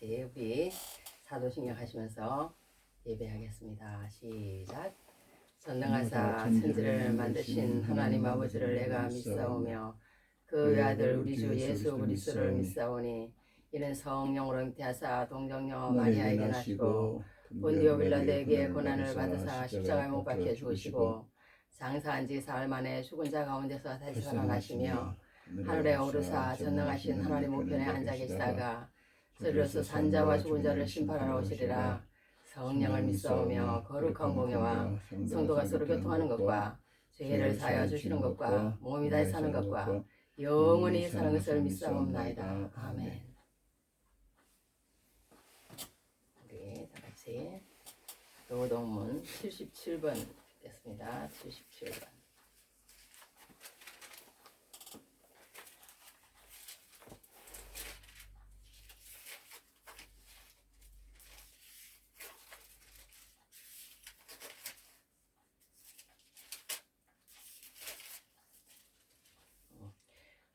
같이 우리 사도신경 하시면서 예배하겠습니다. 시작. 전능하사 천지를 만드신 하나님 아버지를 내가 믿사오며 그 외아들 우리 주 예수 그리스도를 믿사오니 이는 성령으로 잉태하사 동정녀 마리아에게 나시고 본디오 빌라도에게 고난을 받으사 십자가에 못 박혀 죽으시고 장사한 지 사흘 만에 죽은 자 가운데서 다시 살아나시며 하늘에 오르사 전능하신 하나님 우편에 앉아 계시다가 저리로서 산자와 죽은 자를 심판하러 오시리라. 성령을 믿사오며 거룩한 공예와 성도가 서로 교통하는 것과 죄를 사하여 주시는 것과 몸이 다시 사는 것과 영원히 사는 것을 믿사옵나이다. 아멘. 우리 다 같이 노동문 77번 됐습니다. 77번.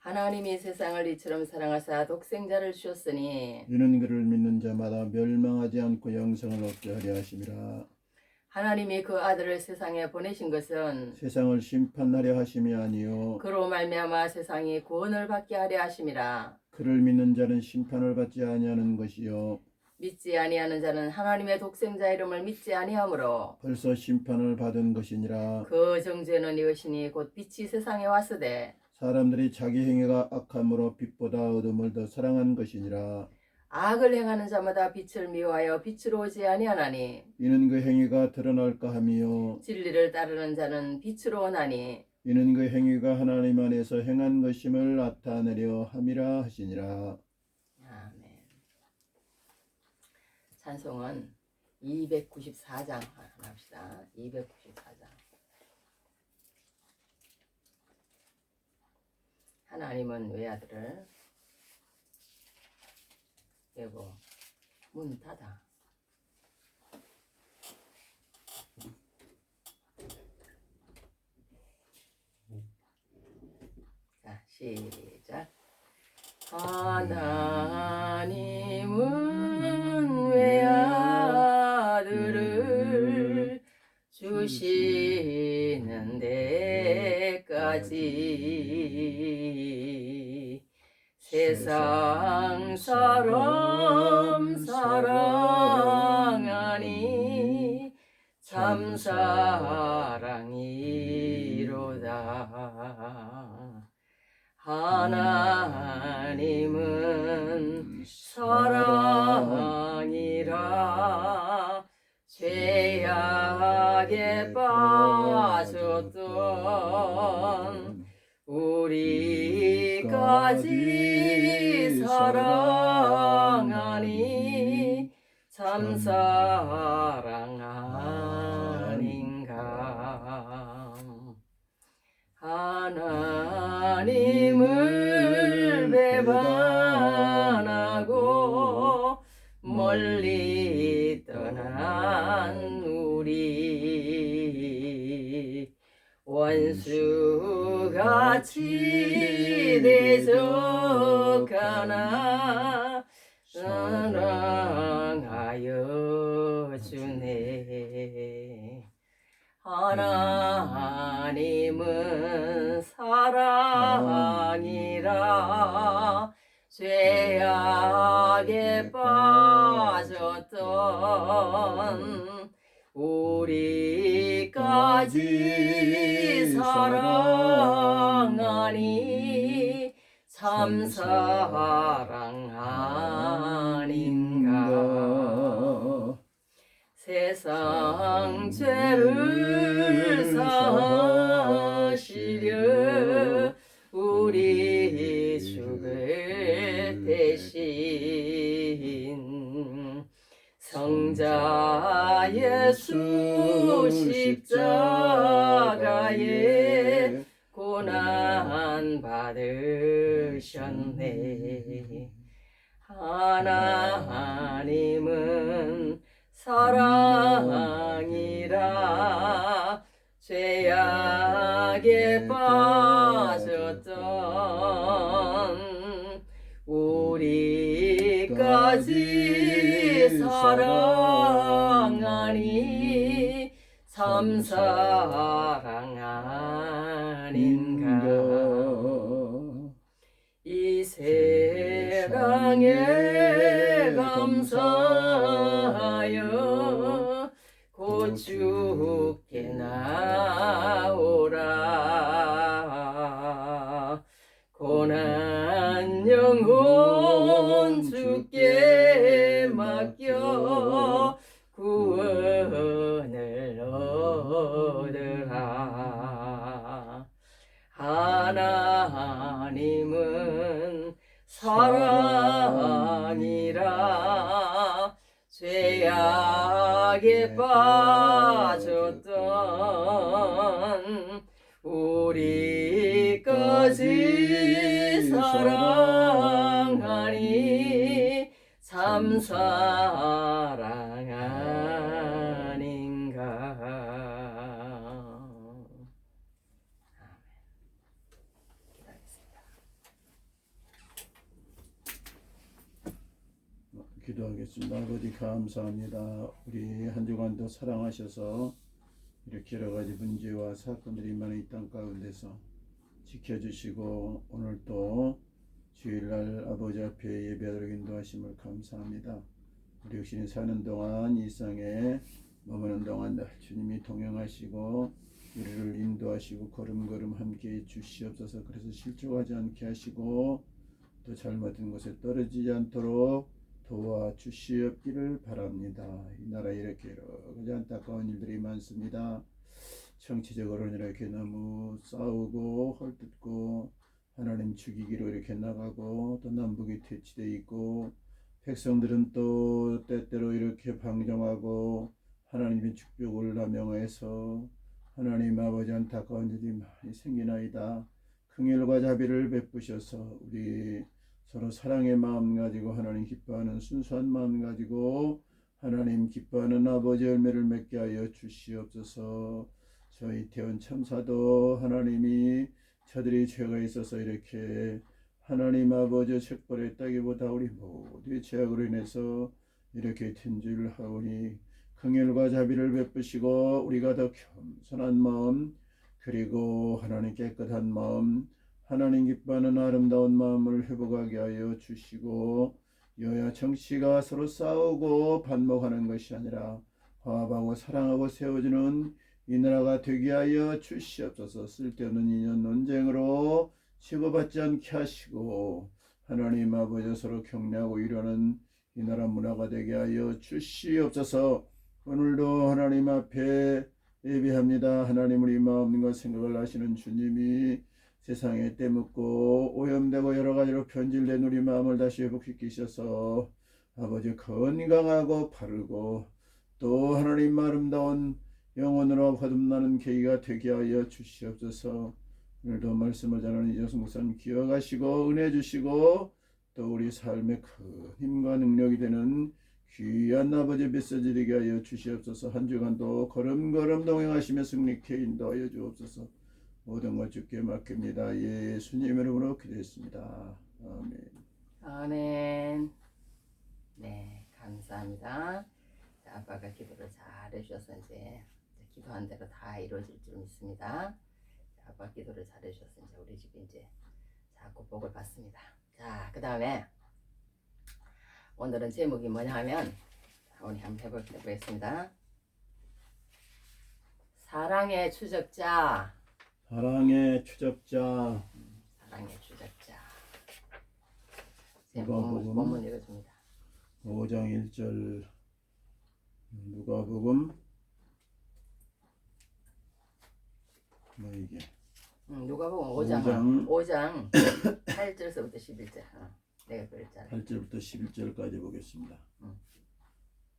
하나님이 세상을 이처럼 사랑하사 독생자를 주셨으니 이는 그를 믿는 자마다 멸망하지 않고 영생을 얻게 하려 하심이라. 하나님이 그 아들을 세상에 보내신 것은 세상을 심판하려 하심이 아니요 그로 말미암아 세상이 구원을 받게 하려 하심이라. 그를 믿는 자는 심판을 받지 아니하는 것이요 믿지 아니하는 자는 하나님의 독생자 이름을 믿지 아니하므로 벌써 심판을 받은 것이니라. 그 정죄는 이것이니 곧 빛이 세상에 왔으되 사람들이 자기 행위가 악함으로 빛보다 어둠을 더 사랑한 것이니라. 악을 행하는 자마다 빛을 미워하여 빛으로 오지 아니하나니 이는 그 행위가 드러날까 함이요 진리를 따르는 자는 빛으로 오나니 이는 그 행위가 하나님 안에서 행한 것임을 나타내려 함이라 하시니라. 아멘. 찬송은 294장 합시다. 294장. 하나님은 외아들을 여보 문 닫아. 자 시작. 하나님은 외아들을 주시는 데까지 세상 사람 사랑하니 참 사랑이로다. 하나님은 사랑이라 죄악에 빠졌던 우리까지 사랑하니 참 사랑 아닌가. 하나님을 배반하고 멀리 떠난 우리 원수같이 대적하나 사랑하여 주네. 하나님은 사랑이라 죄악에 빠졌던 우리까지 사랑하니 참 사랑 아닌가. 세상 죄를 사시려 우리 죽을 대신 성자 예수 십자가에 고난 받으셨네. 하나님은 사랑이라 죄악에 빠졌던 우리까지 우리까지 사랑하니 참 사랑 아닌가. 이 세상에 감사하여 곧 주께 나오라. 고난 영혼 주께 맡겨 구원을 얻으라. 하나님은 사랑이라 죄악에 빠졌던 우리까지 사랑하니 참 사랑 아닌가. 기도하겠습니다. 아버지 감사합니다. 우리 한 주간도 사랑하셔서 이렇게 여러 가지 문제와 사건들이 많은 이 땅 가운데서 지켜주시고 오늘 또 주일날 아버지 앞에 예배하도록 인도하심을 감사합니다. 우리 역시 사는 동안 이 땅에 머무는 동안 늘 주님이 동행하시고 우리를 인도하시고 걸음걸음 함께해 주시옵소서. 그래서 실족하지 않게 하시고 또 잘못된 곳에 떨어지지 않도록 도와주시옵기를 바랍니다. 이 나라에 이렇게 여러 가지 안타까운 일들이 많습니다. 정치적으로는 이렇게 너무 싸우고 헐뜯고 하나님 죽이기로 이렇게 나가고 또 남북이 퇴치되어 있고 백성들은 또 때때로 이렇게 방종하고 하나님의 축복을 남용해서 하나님 아버지 안타까운 일이 많이 생기나이다. 긍휼과 자비를 베푸셔서 우리 서로 사랑의 마음 가지고 하나님 기뻐하는 순수한 마음 가지고 하나님 기뻐하는 아버지 열매를 맺게 하여 주시옵소서. 저희 태원 참사도 하나님이 저들이 죄가 있어서 이렇게 하나님 아버지 책벌했다기보다 우리 모두의 죄악으로 인해서 이렇게 된 줄 하오니 긍휼과 자비를 베푸시고 우리가 더 겸손한 마음 그리고 하나님 깨끗한 마음 하나님 기뻐하는 아름다운 마음을 회복하게 하여 주시고 여야 정치가 서로 싸우고 반목하는 것이 아니라 화합하고 사랑하고 세워주는 이 나라가 되게 하여 주시옵소서. 쓸데없는 인연 논쟁으로 치고받지 않게 하시고 하나님 아버지 서로 격려하고 이루는 이 나라 문화가 되게 하여 주시옵소서. 오늘도 하나님 앞에 예배합니다. 하나님 우리 마음과 생각을 아시는 주님이 세상에 때묻고 오염되고 여러 가지로 변질된 우리 마음을 다시 회복시키셔서 아버지 건강하고 바르고 또 하나님 아름다운 영혼으로 거듭나는 계기가 되게 하여 주시옵소서. 오늘도 말씀을 전하는 이정수 목사님 기억하시고 은혜 주시고 또 우리 삶의 큰 힘과 능력이 되는 귀한 아버지 메시지 되게 하여 주시옵소서. 한 주간도 걸음걸음 동행하시며 승리케 인도하여 주옵소서. 모든 것 주께 맡깁니다. 예수님 이름으로 기도했습니다. 아멘. 아멘. 네, 감사합니다. 자, 아빠가 기도를 잘 해주셔서 이제 기도한 대로 다 이루어질 줄 믿습니다. 자, 아빠 기도를 잘 해주셔서 이제 우리 집이 이제 자꾸 복을 받습니다. 자, 그 다음에 오늘은 제목이 뭐냐 하면 오늘 한번 해보겠습니다. 사랑의 추적자. 사랑의 추적자. 사랑의 추적자. 누가복음 본문 읽어줍니다. 5장 1절. 누가복음 뭐 이게 누가복음 5장 8절서부터 11절. 내가 그랬잖아. 8절부터 11절까지 보겠습니다.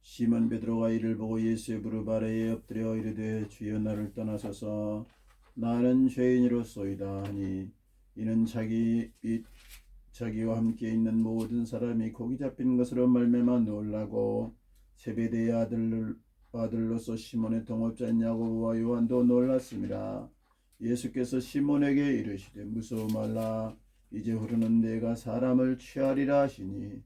시몬 베드로가 이를 보고 예수의 무릎 아래에 엎드려 이르되 주여 나를 떠나소서 나는 죄인이로소이다 하니 이는 자기와 함께 있는 모든 사람이 고기 잡힌 것으로 말미암아 놀라고 세베대의 아들로서 시몬의 동업자인 야고보와 요한도 놀랐습니다. 예수께서 시몬에게 이르시되 무서워 말라 이제 후로는 내가 사람을 취하리라 하시니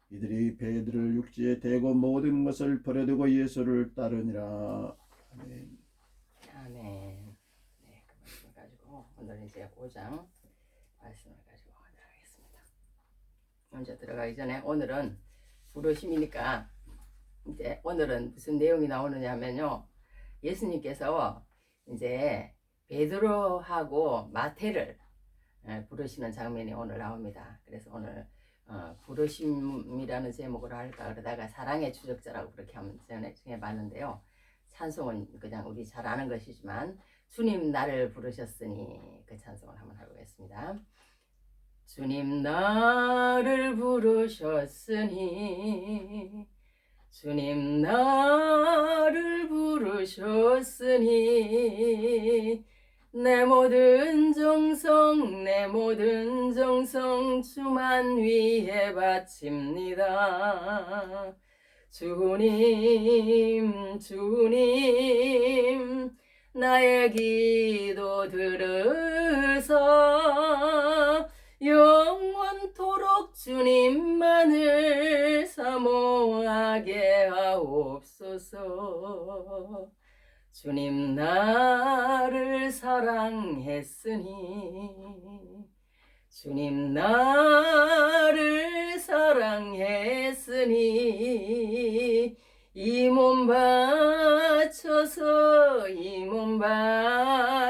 이들이 배들을 육지에 대고 모든 것을 버려두고 예수를 따르니라. 아멘. 아멘. 네, 그 말씀을 가지고 오늘 이제 5장 말씀을 가지고 들어가겠습니다. 먼저 들어가기 전에 오늘은 부르심이니까 이제 오늘은 무슨 내용이 나오느냐면요. 예수님께서 이제 베드로하고 마태를 부르시는 장면이 오늘 나옵니다. 그래서 오늘 부르심이라는 제목으로 할까 그러다가 사랑의 추적자라고 그렇게 한번 정해봤는데요. 찬송은 그냥 우리 잘 아는 것이지만 주님 나를 부르셨으니 그 찬송을 한번 해보겠습니다. 주님 나를 부르셨으니 주님 나를 부르셨으니 내 모든 정성 주만 위해 바칩니다. 주님 주님 나의 기도 들으사 영원토록 주님만을 사모하게 하옵소서. 주님 나를 사랑했으니 주님 나를 사랑했으니 이 몸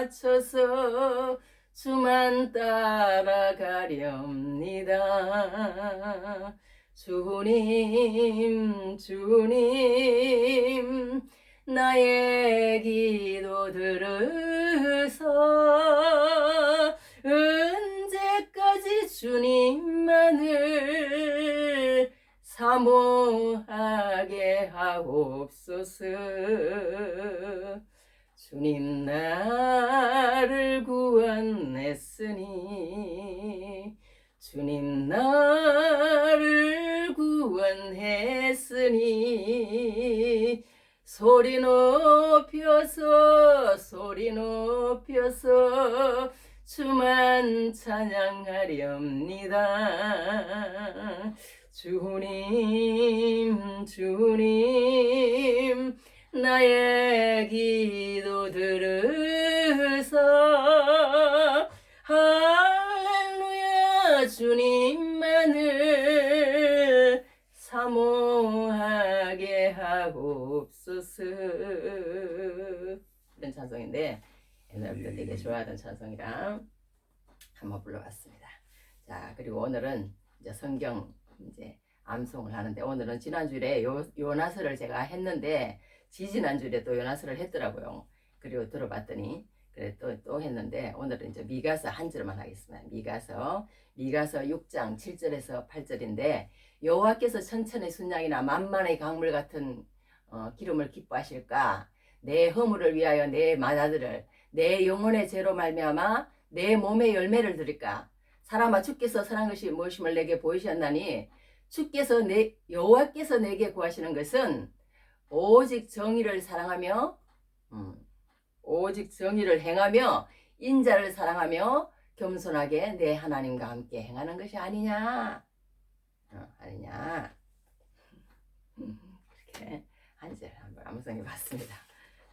바쳐서 주만 따라가렵니다. 주님 나의 기도 들으사 언제까지 주님만을 사모하게 하옵소서. 주님 나를 구원했으니 주님 나를 구원했으니 소리 높여서 주만 찬양하렵니다. 주님 나의 기도 들으사 할렐루야 주님만을 사모하게 하옵소서. 이런 찬송인데 옛날부터 되게 좋아하던 찬송이라 한번 불러봤습니다. 자, 그리고 오늘은 이제 성경 이제 암송을 하는데 오늘은 지난주에 요나서를 제가 했는데 지지난주에 또 요나서를 했더라고요. 그리고 들어봤더니 그래 또 했는데 오늘은 이제 미가서 한 절만 하겠습니다. 미가서 6장 7절에서 8절인데 여호와께서 천천의 순양이나 만만의 강물 같은 기름을 기뻐하실까? 내 허물을 위하여 내 맏아들을 내 영혼의 죄로 말미암아 내 몸의 열매를 드릴까? 사람아 주께서 선한 것이 무엇임을 내게 보이셨나니 여호와께서 내게 구하시는 것은 오직 정의를 사랑하며 오직 정의를 행하며 인자를 사랑하며 겸손하게 내 하나님과 함께 행하는 것이 아니냐. 아니냐. 그렇게 한 절 한번 암송해 봤습니다.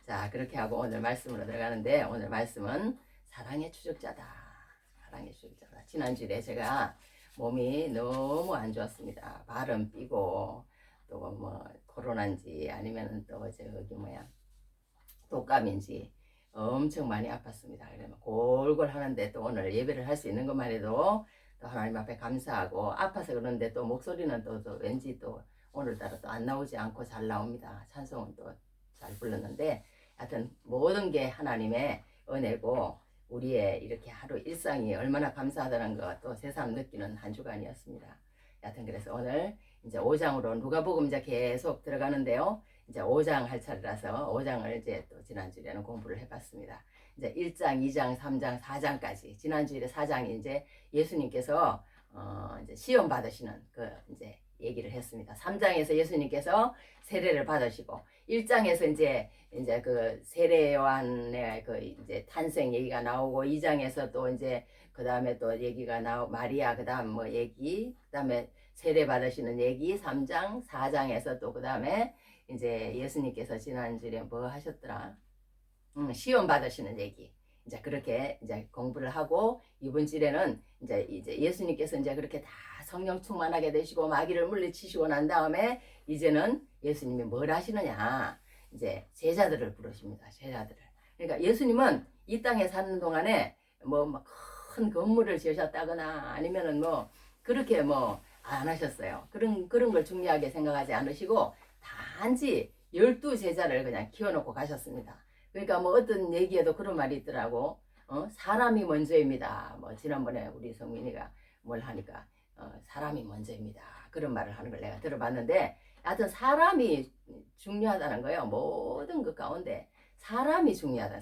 자, 그렇게 하고 오늘 말씀으로 들어가는데 오늘 말씀은 사랑의 추적자다. 사랑의 추적자다. 지난주에 제가 몸이 너무 안 좋았습니다. 발은 삐고 또 뭐 코로나인지 아니면 또 저기 독감인지 엄청 많이 아팠습니다. 그러면 골골 하는데 또 오늘 예배를 할 수 있는 것만 해도 또 하나님 앞에 감사하고 아파서 그러는데 또 목소리는 또 왠지 또 오늘따라 또 안 나오지 않고 잘 나옵니다. 찬송은 또 잘 불렀는데 하여튼 모든 게 하나님의 은혜고 우리의 이렇게 하루 일상이 얼마나 감사하다는 거 또 새삼 느끼는 한 주간이었습니다. 하여튼 그래서 오늘 이제 5장으로 누가복음 이제 계속 들어가는데요. 이제 5장 할 차례라서 5장을 이제 또 지난주에는 공부를 해봤습니다. 이제 1장, 2장, 3장, 4장까지 지난주에 4장이 이제 예수님께서 이제 시험 받으시는 그 이제 얘기를 했습니다. 3장에서 예수님께서 세례를 받으시고 1장에서 이제 그 세례 요한의 그 이제 탄생 얘기가 나오고 2장에서 또 이제 그 다음에 또 얘기가 마리아 그 다음 뭐 얘기 그 다음에 세례 받으시는 얘기 3장, 4장에서 또 그 다음에 이제 예수님께서 지난주에 뭐 하셨더라? 시험 받으시는 얘기. 이제 그렇게 이제 공부를 하고 이번 주에는 이제 예수님께서 이제 그렇게 다 성령 충만하게 되시고 마귀를 물리치시고 난 다음에 이제는 예수님이 뭘 하시느냐? 이제 제자들을 부르십니다. 제자들을. 그러니까 예수님은 이 땅에 사는 동안에 뭐 큰 건물을 지으셨다거나 아니면은 뭐 그렇게 뭐 안 하셨어요. 그런 걸 중요하게 생각하지 않으시고 단지 12제자를 그냥 키워놓고 가셨습니다. 그러니까 뭐 어떤 얘기에도 그런 말이 있더라고. 사람이 먼저입니다. 뭐 지난번에 우리 성민이가 뭘 하니까 사람이 먼저입니다. 그런 말을 하는 걸 내가 들어봤는데 하여튼 사람이 중요하다는 거예요. 모든 것 가운데 사람이 중요하다.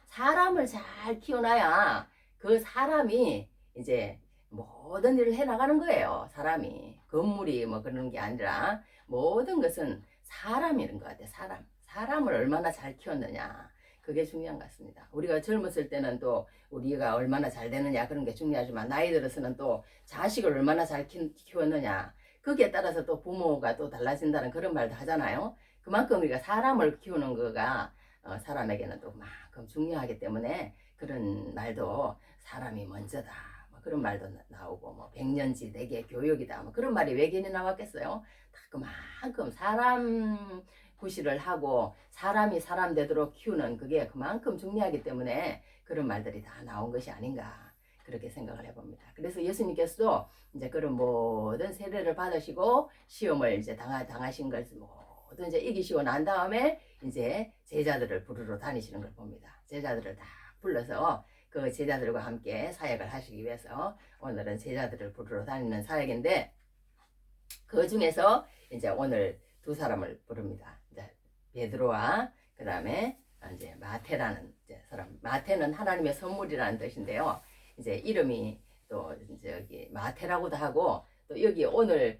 사람을 잘 키워놔야 그 사람이 이제 모든 일을 해나가는 거예요. 사람이 건물이 뭐 그런 게 아니라 모든 것은 사람이는 것 같아요. 사람을 얼마나 잘 키웠느냐 그게 중요한 것 같습니다. 우리가 젊었을 때는 또 우리가 얼마나 잘 되느냐 그런 게 중요하지만 나이 들어서는 또 자식을 얼마나 잘 키웠느냐 거기에 따라서 또 부모가 또 달라진다는 그런 말도 하잖아요. 그만큼 우리가 사람을 키우는 거가 사람에게는 또 그만큼 중요하기 때문에 그런 말도 사람이 먼저다 뭐 그런 말도 나오고 뭐 백년지 내게 교육이다 뭐 그런 말이 왜 괜히 나왔겠어요. 다 그만큼 사람 구실을 하고 사람이 사람 되도록 키우는 그게 그만큼 중요하기 때문에 그런 말들이 다 나온 것이 아닌가 그렇게 생각을 해봅니다. 그래서 예수님께서도 이제 그런 모든 세례를 받으시고 시험을 이제 당하신 것을 모두 이제 이기시고 난 다음에 이제 제자들을 부르러 다니시는 걸 봅니다. 제자들을 다 불러서 그 제자들과 함께 사역을 하시기 위해서 오늘은 제자들을 부르러 다니는 사역인데 그 중에서 이제 오늘 두 사람을 부릅니다. 이제 베드로와 그 다음에 이제 마태라는 이제 사람. 마태는 하나님의 선물이라는 뜻인데요. 이제 이름이 또 저기 마태라고도 하고 또 여기 오늘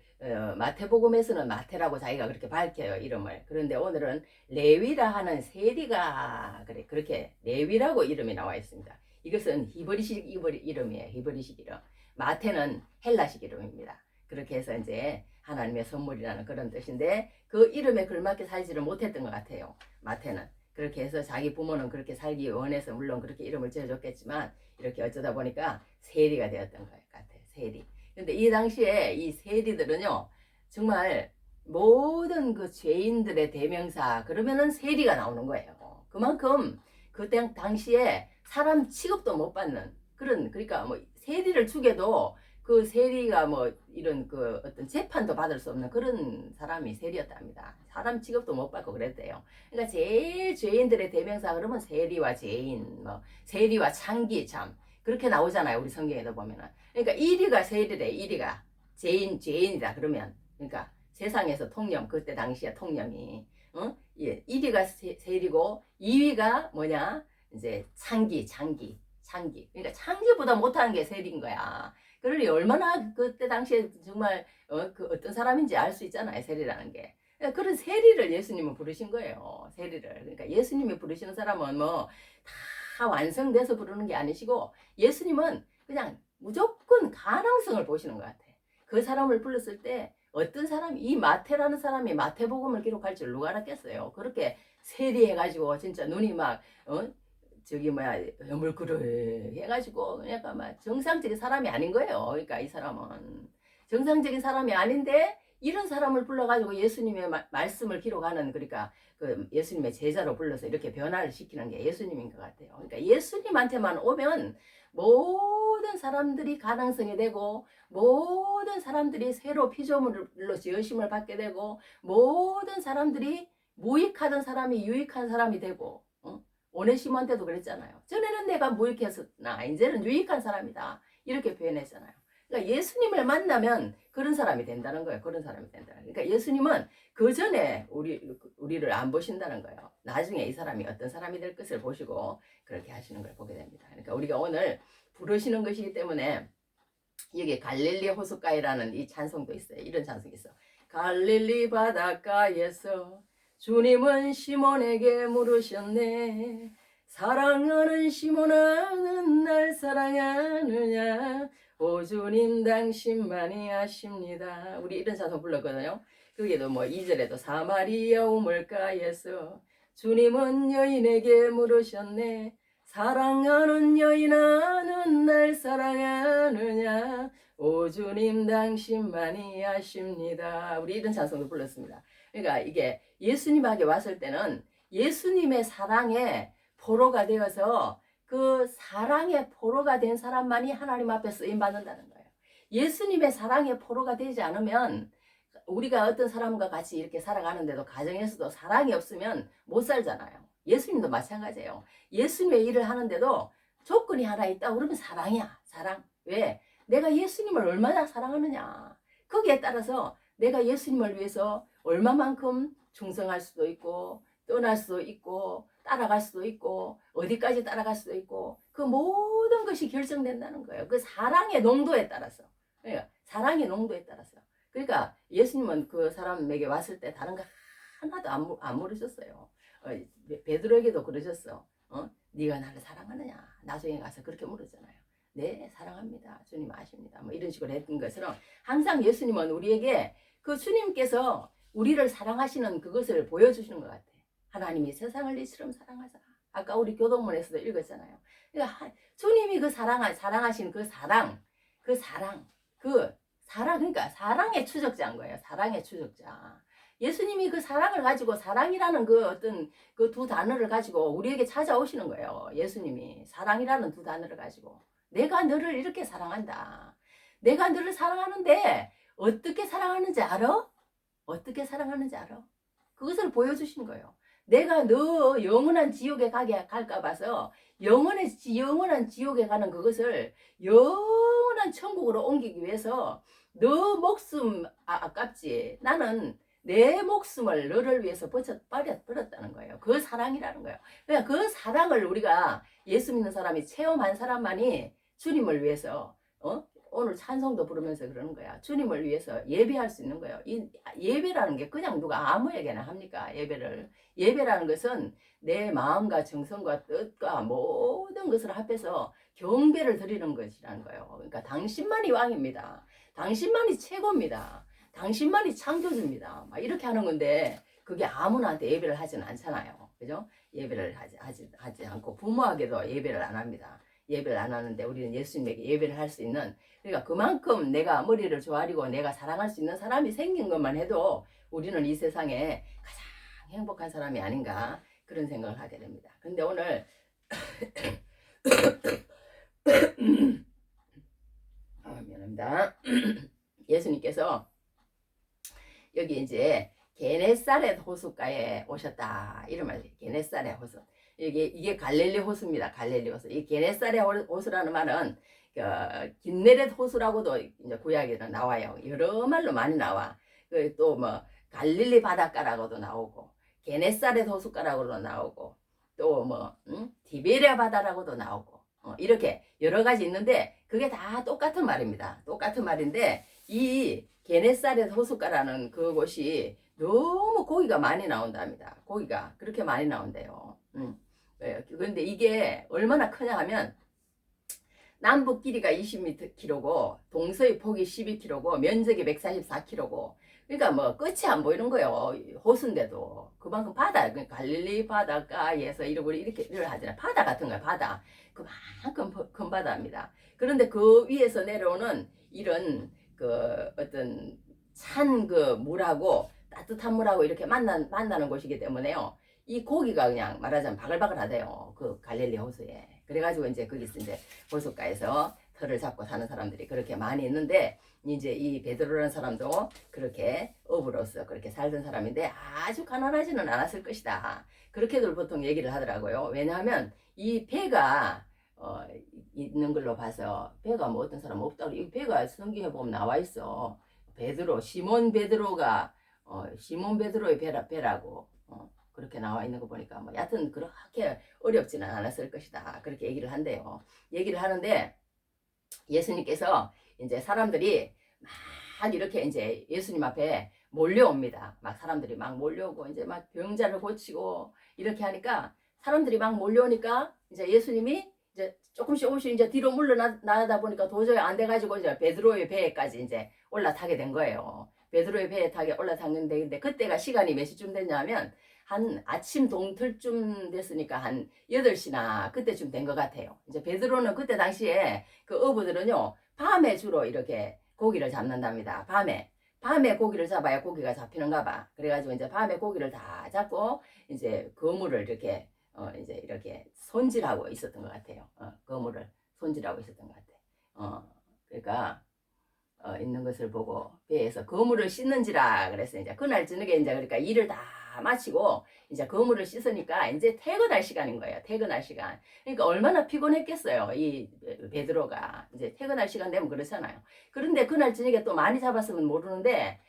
마태복음에서는 마태라고 자기가 그렇게 밝혀요 이름을. 그런데 오늘은 레위라 하는 세리가 그렇게 레위라고 이름이 나와 있습니다. 이것은 히브리식 이름이에요. 히브리식 이름. 마태는 헬라식 이름입니다. 그렇게 해서 이제 하나님의 선물이라는 그런 뜻인데 그 이름에 걸맞게 살지를 못했던 것 같아요. 마태는. 그렇게 해서 자기 부모는 그렇게 살기 원해서 물론 그렇게 이름을 지어줬겠지만 이렇게 어쩌다 보니까 세리가 되었던 것 같아요. 세리. 근데 이 당시에 이 세리들은요 정말 모든 그 죄인들의 대명사 그러면은 세리가 나오는 거예요. 그만큼 그 당시에 사람 취급도 못 받는 그러니까 뭐 세리를 죽여도 그 세리가 뭐 이런 그 어떤 재판도 받을 수 없는 그런 사람이 세리였답니다. 사람 취급도 못 받고 그랬대요. 그러니까 제일 죄인들의 대명사 그러면 세리와 죄인, 뭐 세리와 창기 참 그렇게 나오잖아요. 우리 성경에도 보면은. 그러니까 이리가 세리래. 이리가 죄인이다 그러면 그러니까 세상에서 통념 그때 당시에 통념이 예, 1위가 세리고 2위가 뭐냐 이제 창기 그러니까 창기보다 못하는 게 세리인 거야. 그러니 얼마나 그때 당시에 정말 그 어떤 사람인지 알 수 있잖아요. 세리라는 게. 그런 세리를 예수님은 부르신 거예요. 세리를. 그러니까 예수님이 부르시는 사람은 뭐 다 완성돼서 부르는 게 아니시고 예수님은 그냥 무조건 가능성을 보시는 것 같아. 그 사람을 불렀을 때 어떤 사람이 이 마태라는 사람이 마태복음을 기록할 줄 누가 알았겠어요. 그렇게 세리해가지고 진짜 눈이 막 저기 뭐야 여물그릇 해가지고 그러니까 막 정상적인 사람이 아닌 거예요. 그러니까 이 사람은 정상적인 사람이 아닌데 이런 사람을 불러가지고 예수님의 말씀을 기록하는 그러니까 그 예수님의 제자로 불러서 이렇게 변화를 시키는 게 예수님인 것 같아요. 그러니까 예수님한테만 오면 모든 사람들이 가능성이 되고 모든 사람들이 새로 피조물로 지으심을 받게 되고 모든 사람들이 무익하던 사람이 유익한 사람이 되고 오네시모한테도 그랬잖아요. 전에는 내가 무익했었나 이제는 유익한 사람이다 이렇게 표현했잖아요. 그러니까 예수님을 만나면 그런 사람이 된다는 거예요. 그런 사람이 된다는 거예요. 그러니까 예수님은 그 전에 우리를 안 보신다는 거예요. 나중에 이 사람이 어떤 사람이 될 것을 보시고 그렇게 하시는 걸 보게 됩니다. 그러니까 우리가 오늘 부르시는 것이기 때문에 여기 갈릴리 호숫가에라는 이 찬송도 있어요. 이런 찬송이 있어. 갈릴리 바닷가에서 주님은 시몬에게 물으셨네. 사랑하는 시몬아 날 사랑하느냐. 오 주님 당신만이 아십니다. 우리 이런 찬송 불렀거든요. 거기에도 뭐 2절에도 사마리아 우물가에서 주님은 여인에게 물으셨네. 사랑하는 여인아 는 날 사랑하느냐. 오 주님 당신만이 아십니다. 우리 이런 찬송도 불렀습니다. 그러니까 이게 예수님에게 왔을 때는 예수님의 사랑에 포로가 되어서 그 사랑의 포로가 된 사람만이 하나님 앞에 쓰임 받는다는 거예요. 예수님의 사랑의 포로가 되지 않으면 우리가 어떤 사람과 같이 이렇게 살아가는데도 가정에서도 사랑이 없으면 못 살잖아요. 예수님도 마찬가지예요. 예수님의 일을 하는데도 조건이 하나 있다 그러면 사랑이야. 사랑. 왜? 내가 예수님을 얼마나 사랑하느냐. 거기에 따라서 내가 예수님을 위해서 얼마만큼 충성할 수도 있고 떠날 수도 있고 따라갈 수도 있고 어디까지 따라갈 수도 있고 그 모든 것이 결정된다는 거예요. 그 사랑의 농도에 따라서. 그러니까 사랑의 농도에 따라서. 그러니까 예수님은 그 사람에게 왔을 때 다른 거 하나도 안 물으셨어요. 베드로에게도 그러셨어. 네가 나를 사랑하느냐. 나중에 가서 그렇게 물었잖아요. 네, 사랑합니다. 주님 아십니다. 뭐 이런 식으로 했던 것처럼 항상 예수님은 우리에게 그 주님께서 우리를 사랑하시는 그것을 보여주시는 것 같아. 하나님이 세상을 이처럼 사랑하사. 아까 우리 교동문에서도 읽었잖아요. 그러니까 주님이 그 사랑하신 그 사랑, 그러니까 사랑의 추적자인 거예요. 사랑의 추적자. 예수님이 그 사랑을 가지고 사랑이라는 그 어떤 그 두 단어를 가지고 우리에게 찾아오시는 거예요. 예수님이 사랑이라는 두 단어를 가지고 내가 너를 이렇게 사랑한다. 내가 너를 사랑하는데 어떻게 사랑하는지 알아? 어떻게 사랑하는지 알아? 그것을 보여주신 거예요. 내가 너 영원한 지옥에 갈까 봐서 영원한 지옥에 가는 그것을 영원한 천국으로 옮기기 위해서 너 목숨 아깝지. 나는 내 목숨을 너를 위해서 버렸다는 거예요. 그 사랑이라는 거예요. 그러니까 그 사랑을 우리가 예수 믿는 사람이 체험한 사람만이 주님을 위해서 오늘 찬송도 부르면서 그러는 거야. 주님을 위해서 예배할 수 있는 거예요. 이 예배라는 게 그냥 누가 아무에게나 합니까? 예배라는 것은 내 마음과 정성과 뜻과 모든 것을 합해서 경배를 드리는 것이라는 거예요. 그러니까 당신만이 왕입니다. 당신만이 최고입니다. 당신만이 창조주입니다. 막 이렇게 하는 건데 그게 아무나한테 예배를 하지는 않잖아요. 그죠? 예배를 하지 않고 부모에게도 예배를 안 합니다. 예배를 안 하는데 우리는 예수님에게 예배를 할 수 있는, 그러니까 그만큼 내가 머리를 조아리고 내가 사랑할 수 있는 사람이 생긴 것만 해도 우리는 이 세상에 가장 행복한 사람이 아닌가 그런 생각을 하게 됩니다. 근데 오늘 미안합니다. 예수님께서 여기 이제 게네사렛 호숫가에 오셨다 이런 말이에요. 게네사렛 호수. 이게 갈릴리 호수입니다. 갈릴리 호수. 이 게네사렛 호수라는 말은 긴네렛 호수라고도 이제 구약에는 나와요. 여러 말로 많이 나와. 또 뭐 갈릴리 바닷가라고도 나오고 게네사렛 호숫가라고도 나오고 또 뭐 디베레아 바다라고도 나오고 이렇게 여러 가지 있는데 그게 다 똑같은 말입니다. 똑같은 말인데 이 게네사렛 호숫가라는 그곳이 너무 고기가 많이 나온답니다. 고기가 그렇게 많이 나온대요. 그런데 이게 얼마나 크냐 하면 남북 길이가 20km고 동서의 폭이 12km고 면적이 144km고 그러니까 뭐 끝이 안 보이는 거예요. 호수인데도 그만큼 바다, 갈릴리 바닷가에서 이렇게 하잖아요. 바다 같은 거예요. 바다. 그만큼 큰 바다입니다. 그런데 그 위에서 내려오는 이런 그 어떤 찬 그 물하고 따뜻한 물하고 이렇게 만나는 곳이기 때문에요. 이 고기가 그냥 말하자면 바글바글하대요. 그 갈릴리 호수에. 그래가지고 이제 거기서 이제 호숫가에서 털을 잡고 사는 사람들이 그렇게 많이 있는데 이제 이 베드로라는 사람도 그렇게 어부로서 그렇게 살던 사람인데 아주 가난하지는 않았을 것이다. 그렇게들 보통 얘기를 하더라고요. 왜냐하면 이 배가 있는 걸로 봐서 배가 뭐 어떤 사람 없다고 이 배가 성경에 보면 나와 있어. 베드로 시몬 베드로의 배라고 그렇게 나와 있는 거 보니까 뭐 여하튼 그렇게 어렵지는 않았을 것이다. 그렇게 얘기를 한대요. 얘기를 하는데 예수님께서 이제 사람들이 막 이렇게 이제 예수님 앞에 몰려옵니다. 막 사람들이 막 몰려오고 이제 막 병자를 고치고 이렇게 하니까 사람들이 막 몰려오니까 이제 예수님이 이제 조금씩 이제 뒤로 물러나다 보니까 도저히 안 돼가지고 이제 베드로의 배에까지 이제 올라타게 된 거예요. 베드로의 배에 타게 올라탔는데, 근데 그때가 시간이 몇 시쯤 됐냐면 한 아침 동틀쯤 됐으니까 한 8시나 그때쯤 된 것 같아요. 이제 베드로는 그때 당시에 그 어부들은요, 밤에 주로 이렇게 고기를 잡는답니다. 밤에 고기를 잡아야 고기가 잡히는가 봐. 그래가지고 이제 밤에 고기를 다 잡고 이제 그물을 이렇게 이제 이렇게 손질하고 있었던 것 같아요. 그물을 손질하고 있었던 것 같아. 그러니까 있는 것을 보고 배에서 그물을 씻는지라 그래서 이제 그날 저녁에 이제 그러니까 일을 다 마치고 이제 그물을 씻으니까 이제 퇴근할 시간인 거예요. 퇴근할 시간. 그러니까 얼마나 피곤했겠어요. 이 베드로가 이제 퇴근할 시간 되면 그렇잖아요. 그런데 그날 저녁에 또 많이 잡았으면 모르는데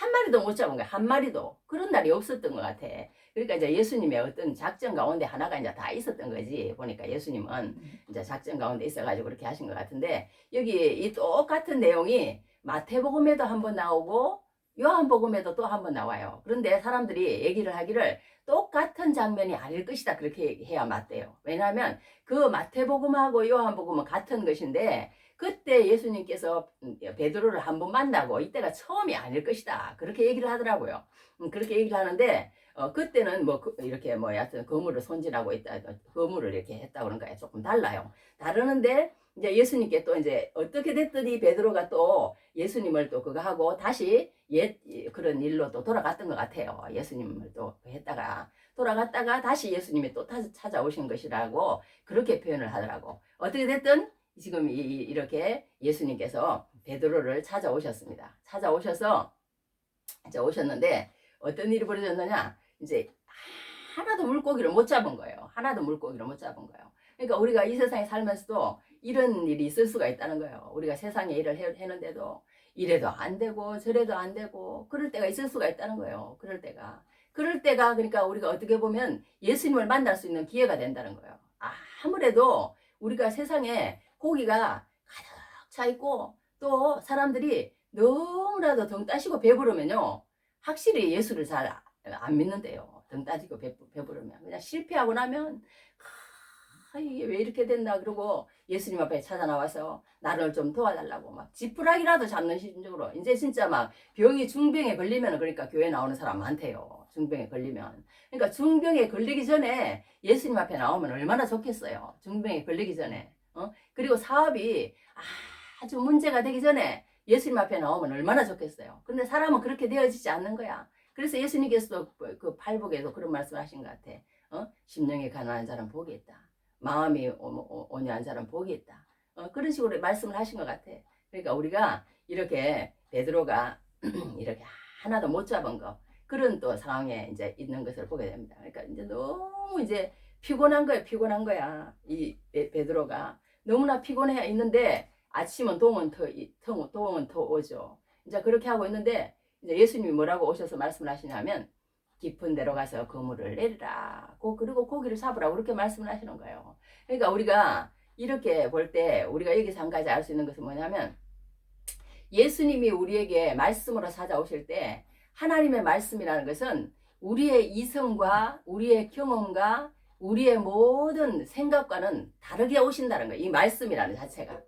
한 마리도 못 잡은 거야. 한 마리도. 그런 날이 없었던 것 같아. 그러니까 이제 예수님의 어떤 작전 가운데 하나가 이제 다 있었던 거지. 보니까 예수님은 이제 작전 가운데 있어가지고 그렇게 하신 것 같은데, 여기 이 똑같은 내용이 마태복음에도 한번 나오고 요한복음에도 또 한번 나와요. 그런데 사람들이 얘기를 하기를 똑같은 장면이 아닐 것이다, 그렇게 해야 맞대요. 왜냐하면 그 마태복음하고 요한복음은 같은 것인데 그때 예수님께서 베드로를 한번 만나고 이때가 처음이 아닐 것이다, 그렇게 얘기를 하더라고요. 그렇게 얘기를 하는데 그때는 뭐 이렇게 뭐 여하튼 그물을 손질하고 있다, 그물을 이렇게 했다 그런가요? 조금 달라요. 다르는데 이제 예수님께 또 이제 어떻게 됐더니 베드로가 또 예수님을 또 그거 하고 다시 그런 일로 또 돌아갔던 것 같아요. 예수님을 또 했다가 돌아갔다가 다시 예수님이 또 찾아오신 것이라고 그렇게 표현을 하더라고. 어떻게 됐든 지금 이렇게 예수님께서 베드로를 찾아오셨습니다. 찾아오셔서 이제 오셨는데 어떤 일이 벌어졌느냐, 이제 하나도 물고기를 못 잡은 거예요. 하나도 물고기를 못 잡은 거예요. 그러니까 우리가 이 세상에 살면서도 이런 일이 있을 수가 있다는 거예요. 우리가 세상에 일을 했는데도 이래도 안 되고 저래도 안 되고 그럴 때가 있을 수가 있다는 거예요. 그럴 때가 그러니까 우리가 어떻게 보면 예수님을 만날 수 있는 기회가 된다는 거예요. 아무래도 우리가 세상에 고기가 가득 차 있고 또 사람들이 너무나도 등 따시고 배부르면요, 확실히 예수를 잘 안 믿는데요. 등 따지고 배부르면 그냥 실패하고 나면 이게 왜 이렇게 됐나 그러고 예수님 앞에 찾아 나와서 나를 좀 도와달라고 막 지푸라기라도 잡는 심정으로 이제 진짜 막 중병에 걸리면 그러니까 교회 나오는 사람 많대요. 중병에 걸리면. 그러니까 중병에 걸리기 전에 예수님 앞에 나오면 얼마나 좋겠어요. 중병에 걸리기 전에. 그리고 사업이 아주 문제가 되기 전에 예수님 앞에 나오면 얼마나 좋겠어요. 근데 사람은 그렇게 되어지지 않는 거야. 그래서 예수님께서도 그 팔복에도 그런 말씀을 하신 것 같아. 심령이 가난한 자는 복이 있다. 마음이 온유한 자는 복이 있다. 그런 식으로 말씀을 하신 것 같아. 그러니까 우리가 이렇게 베드로가 이렇게 하나도 못 잡은 거, 그런 또 상황에 이제 있는 것을 보게 됩니다. 그러니까 이제 너무 이제 피곤한 거야. 이 베드로가 너무나 피곤해 있는데 아침은 동은 더 오죠. 이제 그렇게 하고 있는데 이제 예수님이 뭐라고 오셔서 말씀을 하시냐면 깊은 데로 가서 그물을 내리라. 그리고 고기를 잡으라. 그렇게 말씀을 하시는 거예요. 그러니까 우리가 이렇게 볼 때 우리가 여기서 한 가지 알 수 있는 것은 뭐냐면, 예수님이 우리에게 말씀으로 찾아오실 때 하나님의 말씀이라는 것은 우리의 이성과 우리의 경험과 우리의 모든 생각과는 다르게 오신다는 거예요. 이 말씀이라는 자체가.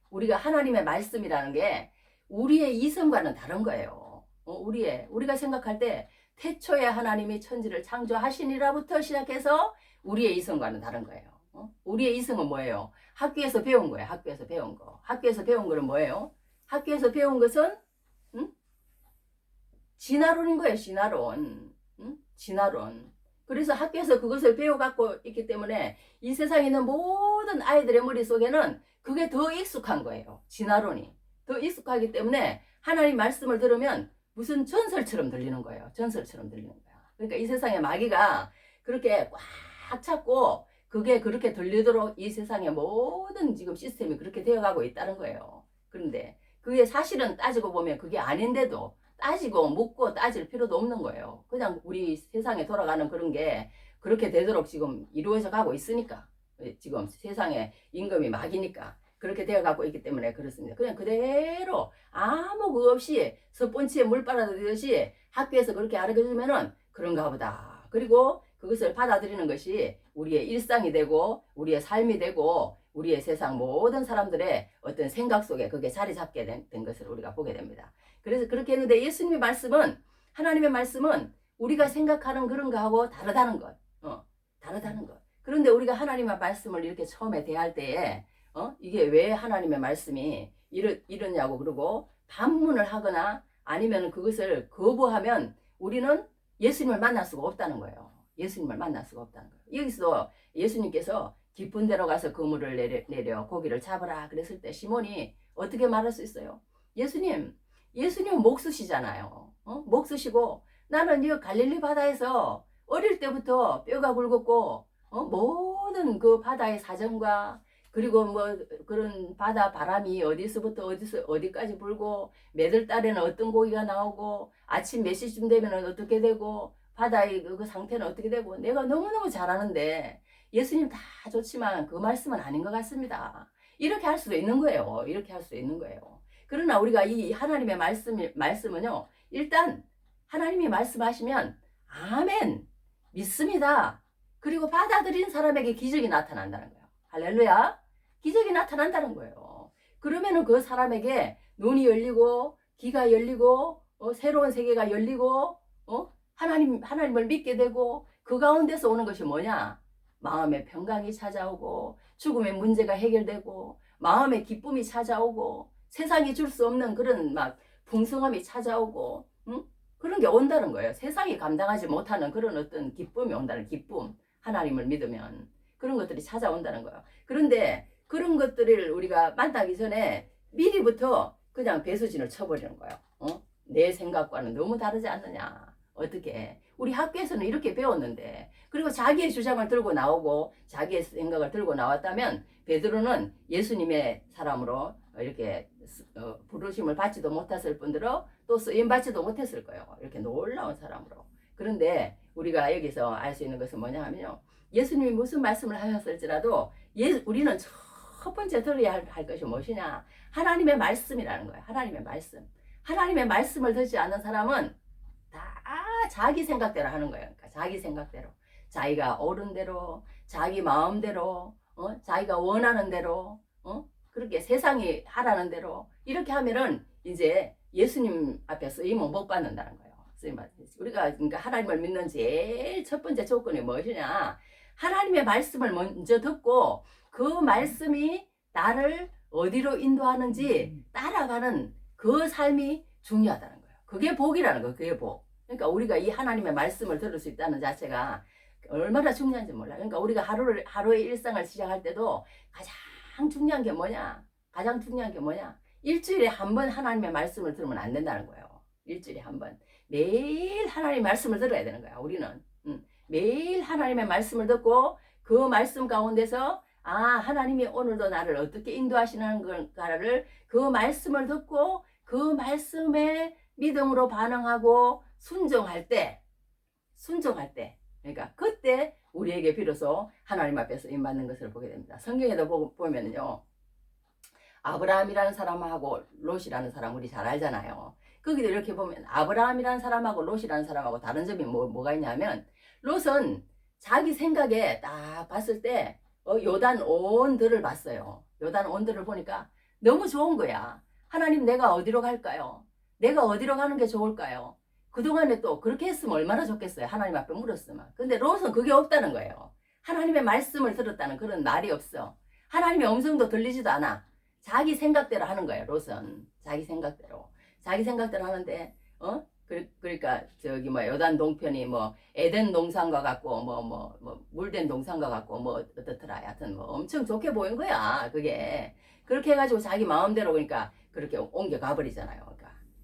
우리가 하나님의 말씀이라는 게 우리의 이성과는 다른 거예요. 우리가 생각할 때 태초에 하나님이 천지를 창조하시니라부터 시작해서 우리의 이성과는 다른 거예요. 우리의 이성은 뭐예요? 학교에서 배운 거예요. 학교에서 배운 거. 학교에서 배운 거는 뭐예요? 학교에서 배운 것은 진화론인 거예요. 진화론. 진화론. 그래서 학교에서 그것을 배워갖고 있기 때문에 이 세상에 있는 모든 아이들의 머릿속에는 그게 더 익숙한 거예요. 진화론이. 더 익숙하기 때문에 하나님 말씀을 들으면 무슨 전설처럼 들리는 거예요. 전설처럼 들리는 거야. 그러니까 이 세상에 마귀가 그렇게 꽉 찼고 그게 그렇게 들리도록 이 세상의 모든 지금 시스템이 그렇게 되어가고 있다는 거예요. 그런데 그게 사실은 따지고 보면 그게 아닌데도 따지고 묻고 따질 필요도 없는 거예요. 그냥 우리 세상에 돌아가는 그런 게 그렇게 되도록 지금 이루어져 가고 있으니까, 지금 세상에 임금이 마귀니까 그렇게 되어가고 있기 때문에 그렇습니다. 그냥 그대로 아무 그 없이 스폰지에 물 빨아들이듯이 학교에서 그렇게 알려주면은 그런가 보다. 그리고 그것을 받아들이는 것이 우리의 일상이 되고 우리의 삶이 되고 우리의 세상 모든 사람들의 어떤 생각 속에 그게 자리 잡게 된 것을 우리가 보게 됩니다. 그래서 그렇게 했는데 예수님의 말씀은 하나님의 말씀은 우리가 생각하는 그런 거하고 다르다는 것. 다르다는 것. 그런데 우리가 하나님의 말씀을 이렇게 처음에 대할 때에 이게 왜 하나님의 말씀이 이러냐고 그러고 반문을 하거나 아니면 그것을 거부하면 우리는 예수님을 만날 수가 없다는 거예요. 예수님을 만날 수가 없다는 거예요. 여기서 예수님께서 깊은 데로 가서 그물을 내려 고기를 잡으라 그랬을 때 시몬이 어떻게 말할 수 있어요? 예수님은 목수시잖아요. 목수시고 나는 이 갈릴리 바다에서 어릴 때부터 뼈가 굵었고 모든 그 바다의 사정과 그리고 뭐 그런 바다 바람이 어디서부터 어디까지 불고 매들 달에는 어떤 고기가 나오고 아침 몇 시쯤 되면 어떻게 되고 바다의 그 상태는 어떻게 되고 내가 너무너무 잘 아는데 예수님 다 좋지만 그 말씀은 아닌 것 같습니다. 이렇게 할 수도 있는 거예요. 이렇게 할 수 있는 거예요. 그러나 우리가 이 하나님의 말씀은요. 일단 하나님이 말씀하시면 아멘 믿습니다. 그리고 받아들인 사람에게 기적이 나타난다는 거예요. 할렐루야. 기적이 나타난다는 거예요. 그러면은 그 사람에게 눈이 열리고 귀가 열리고 새로운 세계가 열리고 하나님을 믿게 되고 그 가운데서 오는 것이 뭐냐? 마음의 평강이 찾아오고 죽음의 문제가 해결되고 마음의 기쁨이 찾아오고 세상이 줄 수 없는 그런 막 풍성함이 찾아오고 그런 게 온다는 거예요. 세상이 감당하지 못하는 그런 어떤 기쁨이 온다는 기쁨. 하나님을 믿으면 그런 것들이 찾아온다는 거예요. 그런데 그런 것들을 우리가 만나기 전에 미리부터 그냥 배수진을 쳐버리는 거예요. 내 생각과는 너무 다르지 않느냐. 어떻게 우리 학교에서는 이렇게 배웠는데 그리고 자기의 주장을 들고 나오고 자기의 생각을 들고 나왔다면 베드로는 예수님의 사람으로 이렇게 부르심을 받지도 못했을 뿐더러 또 쓰임 받지도 못했을 거예요. 이렇게 놀라운 사람으로. 그런데 우리가 여기서 알 수 있는 것은 뭐냐 하면요. 예수님이 무슨 말씀을 하셨을지라도 우리는 첫 번째 들어야 할 것이 무엇이냐. 하나님의 말씀이라는 거예요. 하나님의 말씀. 하나님의 말씀을 듣지 않는 사람은 다 자기 생각대로 하는 거예요. 그러니까 자기 생각대로. 자기가 옳은 대로, 자기 마음대로, 자기가 원하는 대로, 그렇게 세상이 하라는 대로 이렇게 하면은 이제 예수님 앞에 쓰임은 못 받는다는 거예요. 우리가 그러니까 하나님을 믿는 제일 첫 번째 조건이 무엇이냐? 하나님의 말씀을 먼저 듣고 그 말씀이 나를 어디로 인도하는지 따라가는 그 삶이 중요하다는 거예요. 그게 복이라는 거예요. 그게 복. 그러니까 우리가 이 하나님의 말씀을 들을 수 있다는 자체가 얼마나 중요한지 몰라요. 그러니까 우리가 하루의 일상을 시작할 때도 가장 중요한 게 뭐냐? 가장 중요한 게 뭐냐? 일주일에 한 번 하나님의 말씀을 들으면 안 된다는 거예요. 일주일에 한 번. 매일 하나님의 말씀을 들어야 되는 거야. 우리는. 매일 하나님의 말씀을 듣고 그 말씀 가운데서 하나님이 오늘도 나를 어떻게 인도하시는 걸까를 그 말씀을 듣고 그 말씀에 믿음으로 반응하고 순종할 때 그러니까 그때 우리에게 비로소 하나님 앞에서 임받는 것을 보게 됩니다. 성경에도 보면요. 아브라함이라는 사람하고 롯이라는 사람 우리 잘 알잖아요. 거기도 이렇게 보면 아브라함이라는 사람하고 롯이라는 사람하고 다른 점이 뭐가 있냐면 롯은 자기 생각에 딱 봤을 때 요단 온들을 봤어요. 요단 온들을 보니까 너무 좋은 거야. 하나님 내가 어디로 갈까요? 내가 어디로 가는 게 좋을까요? 그동안에 또 그렇게 했으면 얼마나 좋겠어요. 하나님 앞에 물었으면. 근데 롯은 그게 없다는 거예요. 하나님의 말씀을 들었다는 그런 말이 없어. 하나님의 음성도 들리지도 않아. 자기 생각대로 하는 거예요. 롯은 자기 생각대로 하는데 그러니까 저기 요단 동편이 에덴 동산과 같고 물된 동산과 같고 어떻더라. 하여튼 엄청 좋게 보인 거야. 그게 그렇게 해가지고 자기 마음대로 그러니까 그렇게 옮겨 가버리잖아요.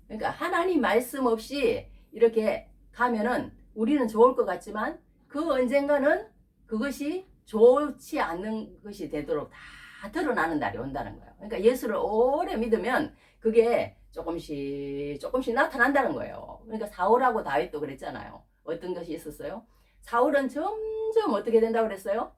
그러니까 하나님 말씀 없이 이렇게 가면은 우리는 좋을 것 같지만 그 언젠가는 그것이 좋지 않는 것이 되도록 다 드러나는 날이 온다는 거예요. 그러니까 예수를 오래 믿으면 그게 조금씩 나타난다는 거예요. 그러니까 사울하고 다윗도 그랬잖아요. 어떤 것이 있었어요? 사울은 점점 어떻게 된다고 그랬어요?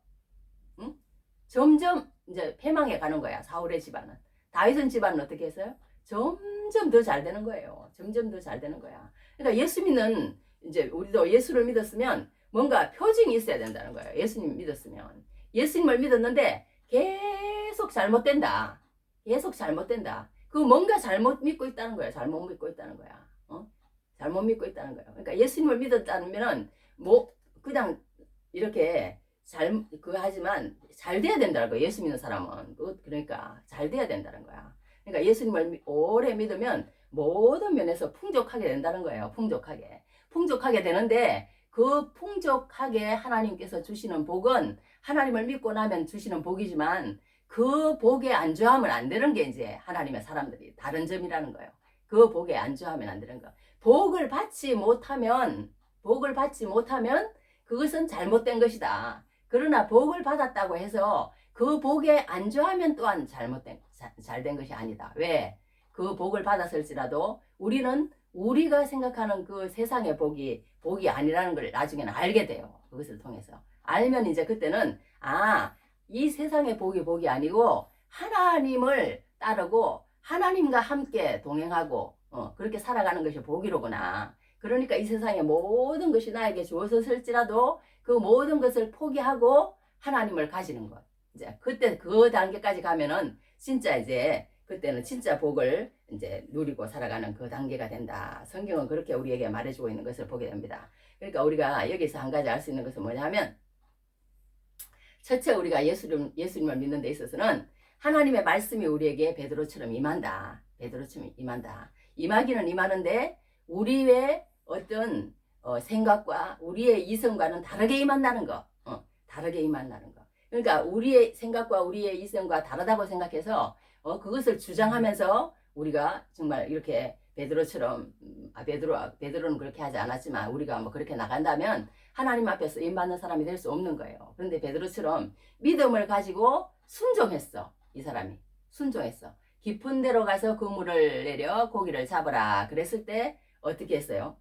점점 이제 패망해 가는 거야. 사울의 집안은. 다윗은 집안은 어떻게 했어요? 점점 더 잘 되는 거예요. 점점 더 잘 되는 거야. 그러니까 예수 믿는 이제 우리도 예수를 믿었으면 뭔가 표징이 있어야 된다는 거예요. 예수님 믿었으면. 예수님을 믿었는데 계속 잘못된다. 계속 잘못된다. 그 뭔가 잘못 믿고 있다는 거야. 잘못 믿고 있다는 거야. 잘못 믿고 있다는 거예요. 그러니까 예수님을 믿었다면은 뭐 그냥 이렇게 하지만 잘 돼야 된다는 거예요. 예수 믿는 사람은. 그러니까 잘 돼야 된다는 거야. 그러니까 예수님을 오래 믿으면 모든 면에서 풍족하게 된다는 거예요. 풍족하게 되는데 그 풍족하게 하나님께서 주시는 복은 하나님을 믿고 나면 주시는 복이지만 그 복에 안주하면 안 되는 게 이제 하나님의 사람들이 다른 점이라는 거예요. 그 복에 안주하면 안 되는 거. 복을 받지 못하면 그것은 잘못된 것이다. 그러나 복을 받았다고 해서 그 복에 안주하면 또한 잘된 것이 아니다. 왜? 그 복을 받았을지라도 우리는 우리가 생각하는 그 세상의 복이 아니라는 걸 나중에는 알게 돼요. 그것을 통해서. 알면 이제 그때는 이 세상의 복이 아니고 하나님을 따르고 하나님과 함께 동행하고 그렇게 살아가는 것이 복이로구나. 그러니까 이 세상의 모든 것이 나에게 주어졌을지라도 그 모든 것을 포기하고 하나님을 가지는 것. 이제 그때 그 단계까지 가면은 진짜 이제 그때는 진짜 복을 이제 누리고 살아가는 그 단계가 된다. 성경은 그렇게 우리에게 말해주고 있는 것을 보게 됩니다. 그러니까 우리가 여기서 한 가지 알 수 있는 것은 뭐냐면 첫째 우리가 예수님을 믿는 데 있어서는 하나님의 말씀이 우리에게 베드로처럼 임한다. 임하기는 임하는데 우리의 어떤 생각과 우리의 이성과는 다르게 임한다는 거. 그러니까 우리의 생각과 우리의 이성과 다르다고 생각해서 그것을 주장하면서 우리가 정말 이렇게 베드로처럼 베드로는 그렇게 하지 않았지만 우리가 뭐 그렇게 나간다면 하나님 앞에서 임받는 사람이 될 수 없는 거예요. 그런데 베드로처럼 믿음을 가지고 순종했어. 이 사람이 순종했어. 깊은 데로 가서 그물을 내려 고기를 잡으라. 그랬을 때 어떻게 했어요?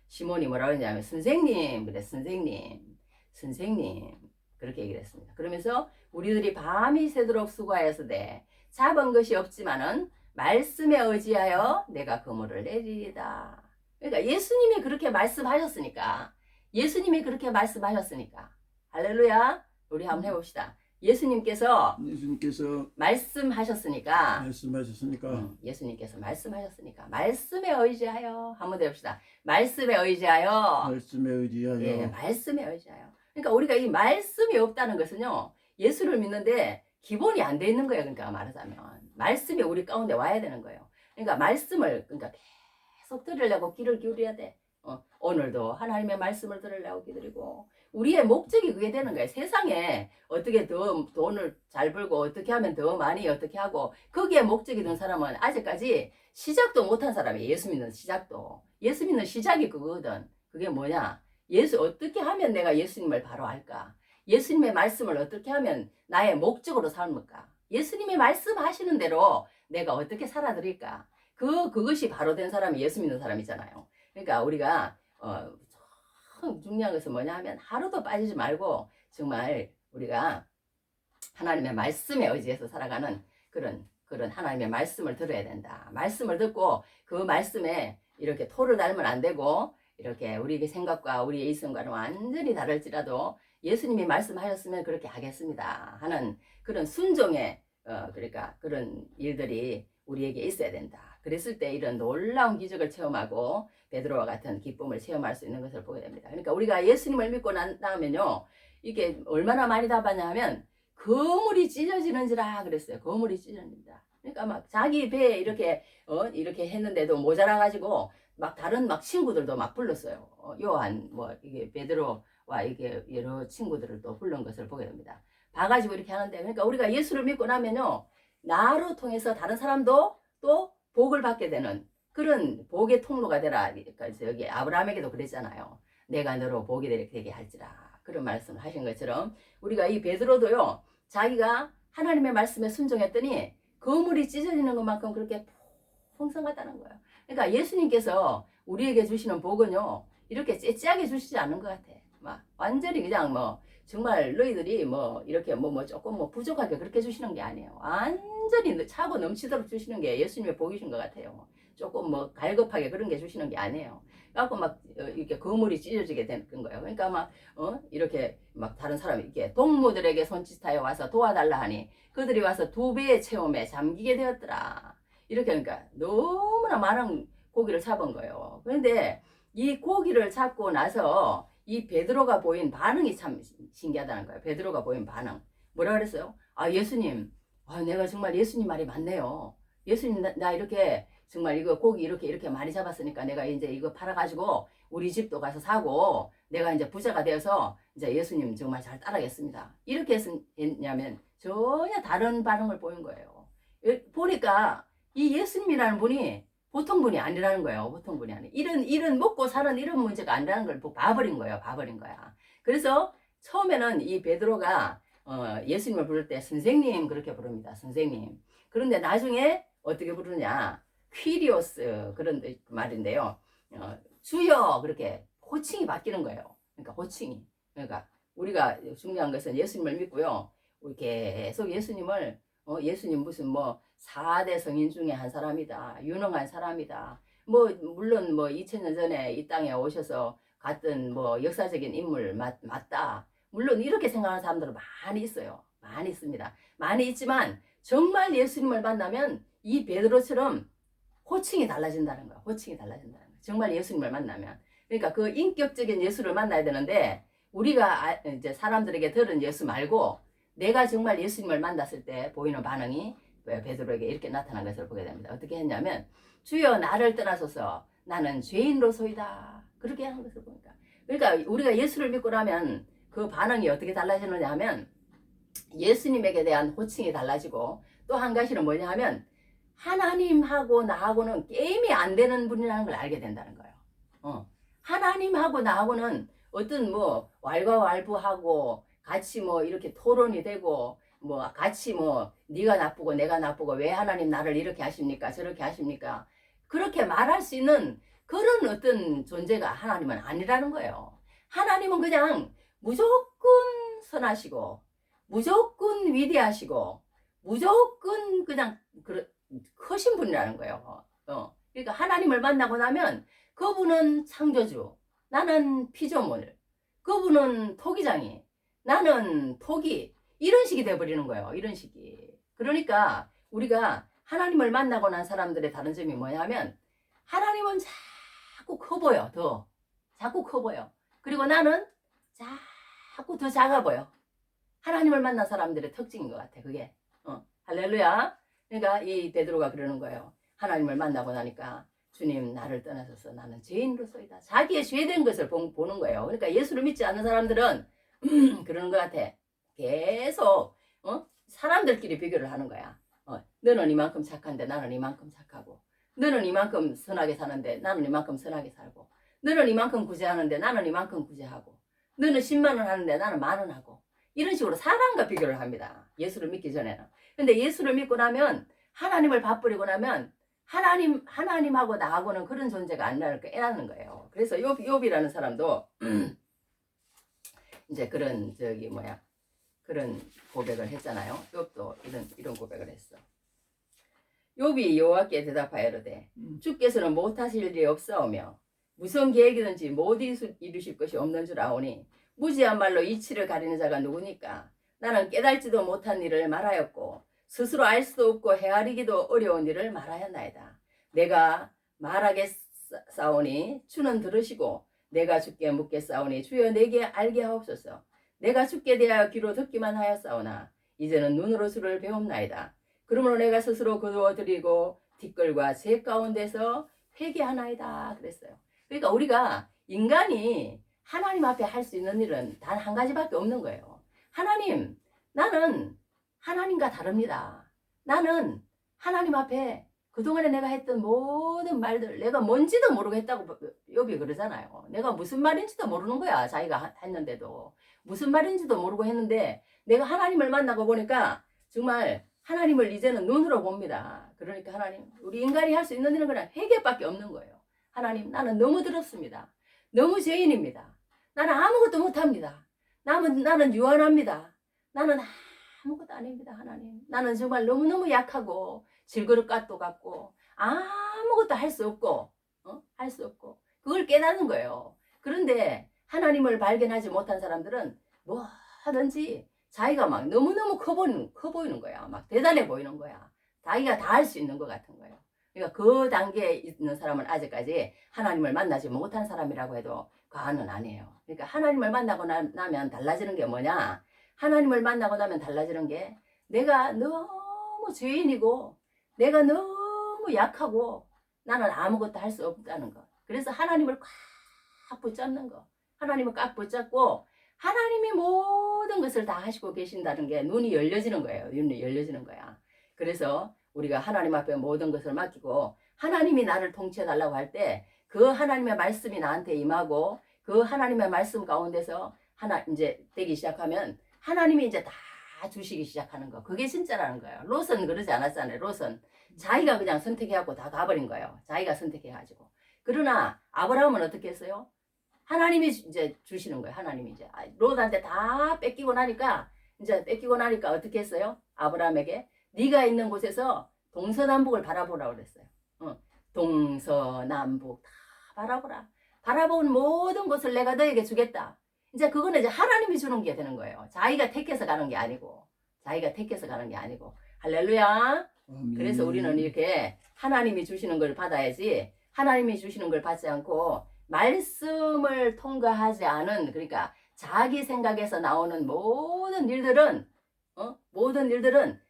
시몬이 뭐라고 했냐면 선생님 그렇게 얘기를 했습니다. 그러면서 우리들이 밤이 새도록 수고하여서 잡은 것이 없지만은 말씀에 의지하여 내가 그물을 내리리다. 그러니까 예수님이 그렇게 말씀하셨으니까 할렐루야. 우리 한번 해봅시다. 예수님께서 말씀하셨으니까 예수님께서 말씀하셨으니까 말씀에 의지하여 한번 더 해봅시다. 말씀에 의지하여. 예, 말씀에 의지하여. 그러니까 우리가 이 말씀이 없다는 것은요, 예수를 믿는데 기본이 안 돼 있는 거예요. 그러니까 말하자면 말씀이 우리 가운데 와야 되는 거예요. 그러니까 말씀을 계속 들으려고 귀를 기울여야 돼. 오늘도 하나님의 말씀을 들으려고 기다리고 우리의 목적이 그게 되는 거예요. 세상에 어떻게 더 돈을 잘 벌고 어떻게 하면 더 많이 어떻게 하고 거기에 목적이 된 사람은 아직까지 시작도 못한 사람이에요. 예수 믿는 시작이 그거거든. 그게 뭐냐? 어떻게 하면 내가 예수님을 바로 알까? 예수님의 말씀을 어떻게 하면 나의 목적으로 삼을까? 예수님이 말씀하시는 대로 내가 어떻게 살아드릴까? 그것이 바로 된 사람이 예수 믿는 사람이잖아요. 그러니까 우리가 참 중요한 것은 뭐냐 하면 하루도 빠지지 말고 정말 우리가 하나님의 말씀에 의지해서 살아가는 그런 하나님의 말씀을 들어야 된다. 말씀을 듣고 그 말씀에 이렇게 토를 달면 안 되고 이렇게 우리의 생각과 우리의 이성과는 완전히 다를지라도 예수님이 말씀하셨으면 그렇게 하겠습니다 하는 그런 순종의 그러니까 그런 일들이 우리에게 있어야 된다. 그랬을 때 이런 놀라운 기적을 체험하고 베드로와 같은 기쁨을 체험할 수 있는 것을 보게 됩니다. 그러니까 우리가 예수님을 믿고 난 다음에는요, 이게 얼마나 많이 답하냐 하면 거물이 찢어지는지라 그랬어요. 거물이 찢어진다. 그러니까 막 자기 배에 이렇게 했는데도 모자라가지고 막 다른 친구들도 막 불렀어요. 요한 이게 베드로와 이게 여러 친구들을 또 부른 것을 보게 됩니다. 봐가지고 이렇게 하는데, 그러니까 우리가 예수를 믿고 나면요, 나로 통해서 다른 사람도 또 복을 받게 되는 그런 복의 통로가 되라. 그러니까 여기 아브라함에게도 그랬잖아요. 내가 너로 복이 되게 할지라. 그런 말씀을 하신 것처럼 우리가 이 베드로도요, 자기가 하나님의 말씀에 순종했더니 거물이 찢어지는 것만큼 그렇게 풍성하다는 거예요. 그러니까 예수님께서 우리에게 주시는 복은요, 이렇게 째째하게 주시지 않는 것 같아. 막 완전히 그냥 정말 너희들이 이렇게 조금 부족하게 그렇게 주시는 게 아니에요. 완전히 차고 넘치도록 주시는 게 예수님의 복이신 것 같아요. 조금 뭐 갈급하게 그런 게 주시는 게 아니에요. 그래갖고 막 이렇게 거물이 찢어지게 되는 거예요. 그러니까 막 이렇게 막 다른 사람이 이렇게 동무들에게 손짓하여 와서 도와달라 하니 그들이 와서 2배의 체험에 잠기게 되었더라. 이렇게 그러니까 너무나 많은 고기를 잡은 거예요. 그런데 이 고기를 잡고 나서 이 베드로가 보인 반응이 참 신기하다는 거예요. 베드로가 보인 반응. 뭐라 그랬어요? 아, 예수님. 아, 내가 정말 예수님 말이 맞네요. 예수님, 나 이렇게 정말 이거 고기 이렇게 많이 잡았으니까 내가 이제 이거 팔아가지고 우리 집도 가서 사고 내가 이제 부자가 되어서 이제 예수님 정말 잘 따라겠습니다. 이렇게 했냐면 전혀 다른 반응을 보인 거예요. 보니까 이 예수님이라는 분이 보통 분이 아니라는 거예요. 보통 분이 아니. 이런 먹고 사는 이런 문제가 아니라는 걸 봐버린 거예요. 봐버린 거야. 그래서 처음에는 이 베드로가 예수님을 부를 때 선생님 그렇게 부릅니다. 선생님. 그런데 나중에 어떻게 부르냐? 퀴리오스 그런 말인데요. 주여 그렇게 호칭이 바뀌는 거예요. 그러니까 호칭이. 그러니까 우리가 중요한 것은 예수님을 믿고요. 우리 계속 예수님을 예수님 무슨 뭐 4대 성인 중에 한 사람이다. 유능한 사람이다. 뭐 물론 뭐 2000년 전에 이 땅에 오셔서 갔던 뭐 역사적인 인물 맞다. 물론 이렇게 생각하는 사람들은 많이 있어요. 많이 있습니다. 많이 있지만 정말 예수님을 만나면 이 베드로처럼 호칭이 달라진다는 거야. 호칭이 달라진다는 거야. 정말 예수님을 만나면. 그러니까 그 인격적인 예수를 만나야 되는데 우리가 이제 사람들에게 들은 예수 말고 내가 정말 예수님을 만났을 때 보이는 반응이 베드로에게 이렇게 나타난 것을 보게 됩니다. 어떻게 했냐면 주여 나를 떠나소서 나는 죄인로소이다. 그렇게 하는 것을 보니까. 그러니까 우리가 예수를 믿고 나면 그 반응이 어떻게 달라지느냐 하면 예수님에게 대한 호칭이 달라지고 또 한 가지는 뭐냐 하면 하나님하고 나하고는 게임이 안 되는 분이라는 걸 알게 된다는 거예요. 하나님하고 나하고는 어떤 뭐 왈가왈부하고 같이 뭐 이렇게 토론이 되고 뭐 같이 뭐 네가 나쁘고 내가 나쁘고 왜 하나님 나를 이렇게 하십니까 저렇게 하십니까 그렇게 말할 수 있는 그런 어떤 존재가 하나님은 아니라는 거예요. 하나님은 그냥 무조건 선하시고 무조건 위대하시고 무조건 그냥 크신 분이라는 거예요. 그러니까 하나님을 만나고 나면 그분은 창조주, 나는 피조물, 그분은 토기장이, 나는 토기, 이런 식이 돼버리는 거예요. 이런 식이. 그러니까 우리가 하나님을 만나고 난 사람들의 다른 점이 뭐냐면 하나님은 자꾸 커 보여. 더 자꾸 커 보여. 그리고 나는 자꾸 더 작아 보여. 하나님을 만난 사람들의 특징인 것 같아. 그게 할렐루야. 그러니까 이 베드로가 그러는 거예요. 하나님을 만나고 나니까 주님 나를 떠나셔서 나는 죄인으로서이다. 자기의 죄된 것을 보는 거예요. 그러니까 예수를 믿지 않는 사람들은 그러는 것 같아. 계속 사람들끼리 비교를 하는 거야. 너는 이만큼 착한데 나는 이만큼 착하고 너는 이만큼 선하게 사는데 나는 이만큼 선하게 살고 너는 이만큼 구제하는데 나는 이만큼 구제하고 너는 10만 원 하는데 나는 10,000원 하고 이런 식으로 사람과 비교를 합니다. 예수를 믿기 전에는. 근데 예수를 믿고 나면 하나님을 밥버리고 나면 하나님하고 나하고는 그런 존재가 아니라는 걸 깨닫는 거예요. 그래서 욥이라는 사람도 이제 그런 그런 고백을 했잖아요. 욥도 이런 고백을 했어. 욥이 여호와께 대답하여 이르되 주께서는 못하실 일이 없사오며 무슨 계획이든지 못 이루실 것이 없는 줄 아오니 무지한 말로 이치를 가리는 자가 누구니까 나는 깨달지도 못한 일을 말하였고 스스로 알 수도 없고 헤아리기도 어려운 일을 말하였나이다. 내가 말하겠사오니 주는 들으시고 내가 주께 묻겠사오니 주여 내게 알게 하옵소서. 내가 주께 대하여 귀로 듣기만 하였사오나 이제는 눈으로 주를 배움나이다. 그러므로 내가 스스로 거두어드리고 뒷걸과 제 가운데서 회개하나이다 그랬어요. 그러니까 우리가 인간이 하나님 앞에 할 수 있는 일은 단 한 가지밖에 없는 거예요. 하나님, 나는 하나님과 다릅니다. 나는 하나님 앞에 그동안에 내가 했던 모든 말들 내가 뭔지도 모르고 했다고 욥이 그러잖아요. 내가 무슨 말인지도 모르는 거야. 자기가 했는데도 무슨 말인지도 모르고 했는데 내가 하나님을 만나고 보니까 정말 하나님을 이제는 눈으로 봅니다. 그러니까 하나님, 우리 인간이 할 수 있는 일은 그냥 회개밖에 없는 거예요. 하나님, 나는 너무 더럽습니다. 너무 죄인입니다. 나는 아무것도 못합니다. 나는 유한합니다. 나는 아무것도 아닙니다. 하나님, 나는 정말 너무너무 약하고 질그릇 갓도 같고 아무것도 할 수 없고, 할 수 없고, 그걸 깨닫는 거예요. 그런데 하나님을 발견하지 못한 사람들은 뭐든지 자기가 막 너무너무 커 보이는 거야. 막 대단해 보이는 거야. 자기가 다 할 수 있는 것 같은 거예요. 그러니까 그 단계에 있는 사람은 아직까지 하나님을 만나지 못한 사람이라고 해도 과언은 아니에요. 그러니까 하나님을 만나고 나면 달라지는 게 뭐냐? 하나님을 만나고 나면 달라지는 게 내가 너무 죄인이고 내가 너무 약하고 나는 아무것도 할 수 없다는 거. 그래서 하나님을 꽉 붙잡는 거. 하나님을 꽉 붙잡고 하나님이 모든 것을 다 하시고 계신다는 게 눈이 열려지는 거예요. 눈이 열려지는 거야. 그래서 우리가 하나님 앞에 모든 것을 맡기고 하나님이 나를 통치해 달라고 할 때 그 하나님의 말씀이 나한테 임하고 그 하나님의 말씀 가운데서 이제 되기 시작하면 하나님이 이제 다 주시기 시작하는 거. 그게 진짜라는 거예요. 롯은 그러지 않았잖아요. 롯은 자기가 그냥 선택해갖고 다 가버린 거예요. 자기가 선택해가지고. 그러나 아브라함은 어떻게 했어요? 하나님이 이제 주시는 거예요. 하나님이 이제 롯한테 다 뺏기고 나니까 어떻게 했어요? 아브라함에게 네가 있는 곳에서 동서남북을 바라보라고 그랬어요. 동서남북 다 바라보라. 바라본 모든 것을 내가 너에게 주겠다. 이제 그거는 이제 하나님이 주는 게 되는 거예요. 자기가 택해서 가는 게 아니고. 할렐루야. 그래서 우리는 이렇게 하나님이 주시는 걸 받아야지, 하나님이 주시는 걸 받지 않고 말씀을 통과하지 않은, 그러니까 자기 생각에서 나오는 모든 일들은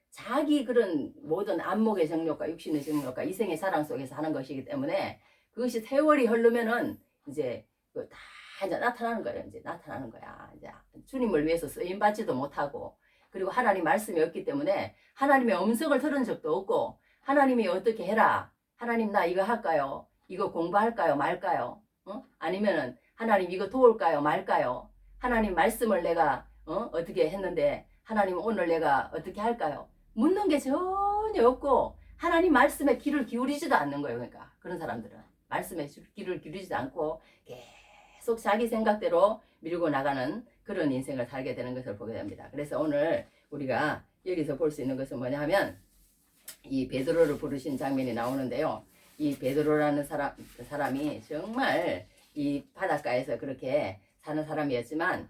자기 그런 모든 안목의 정욕과 육신의 정욕과 이생의 사랑 속에서 하는 것이기 때문에 그것이 세월이 흐르면은 이제 다 이제 나타나는 거예요. 이제 주님을 위해서 쓰임 받지도 못하고, 그리고 하나님 말씀이 없기 때문에 하나님의 음성을 들은 적도 없고, 하나님이 어떻게 해라, 하나님 나 이거 할까요, 이거 공부할까요 말까요, 아니면은 하나님 이거 도울까요 말까요, 하나님 말씀을 내가 어떻게 했는데 하나님 오늘 내가 어떻게 할까요, 묻는 게 전혀 없고 하나님 말씀에 귀를 기울이지도 않는 거예요. 그러니까 그런 사람들은 말씀에 귀를 기울이지도 않고 계속 자기 생각대로 밀고 나가는 그런 인생을 살게 되는 것을 보게 됩니다. 그래서 오늘 우리가 여기서 볼 수 있는 것은 뭐냐 하면 이 베드로를 부르신 장면이 나오는데요. 이 베드로라는 사람이 정말 이 바닷가에서 그렇게 사는 사람이었지만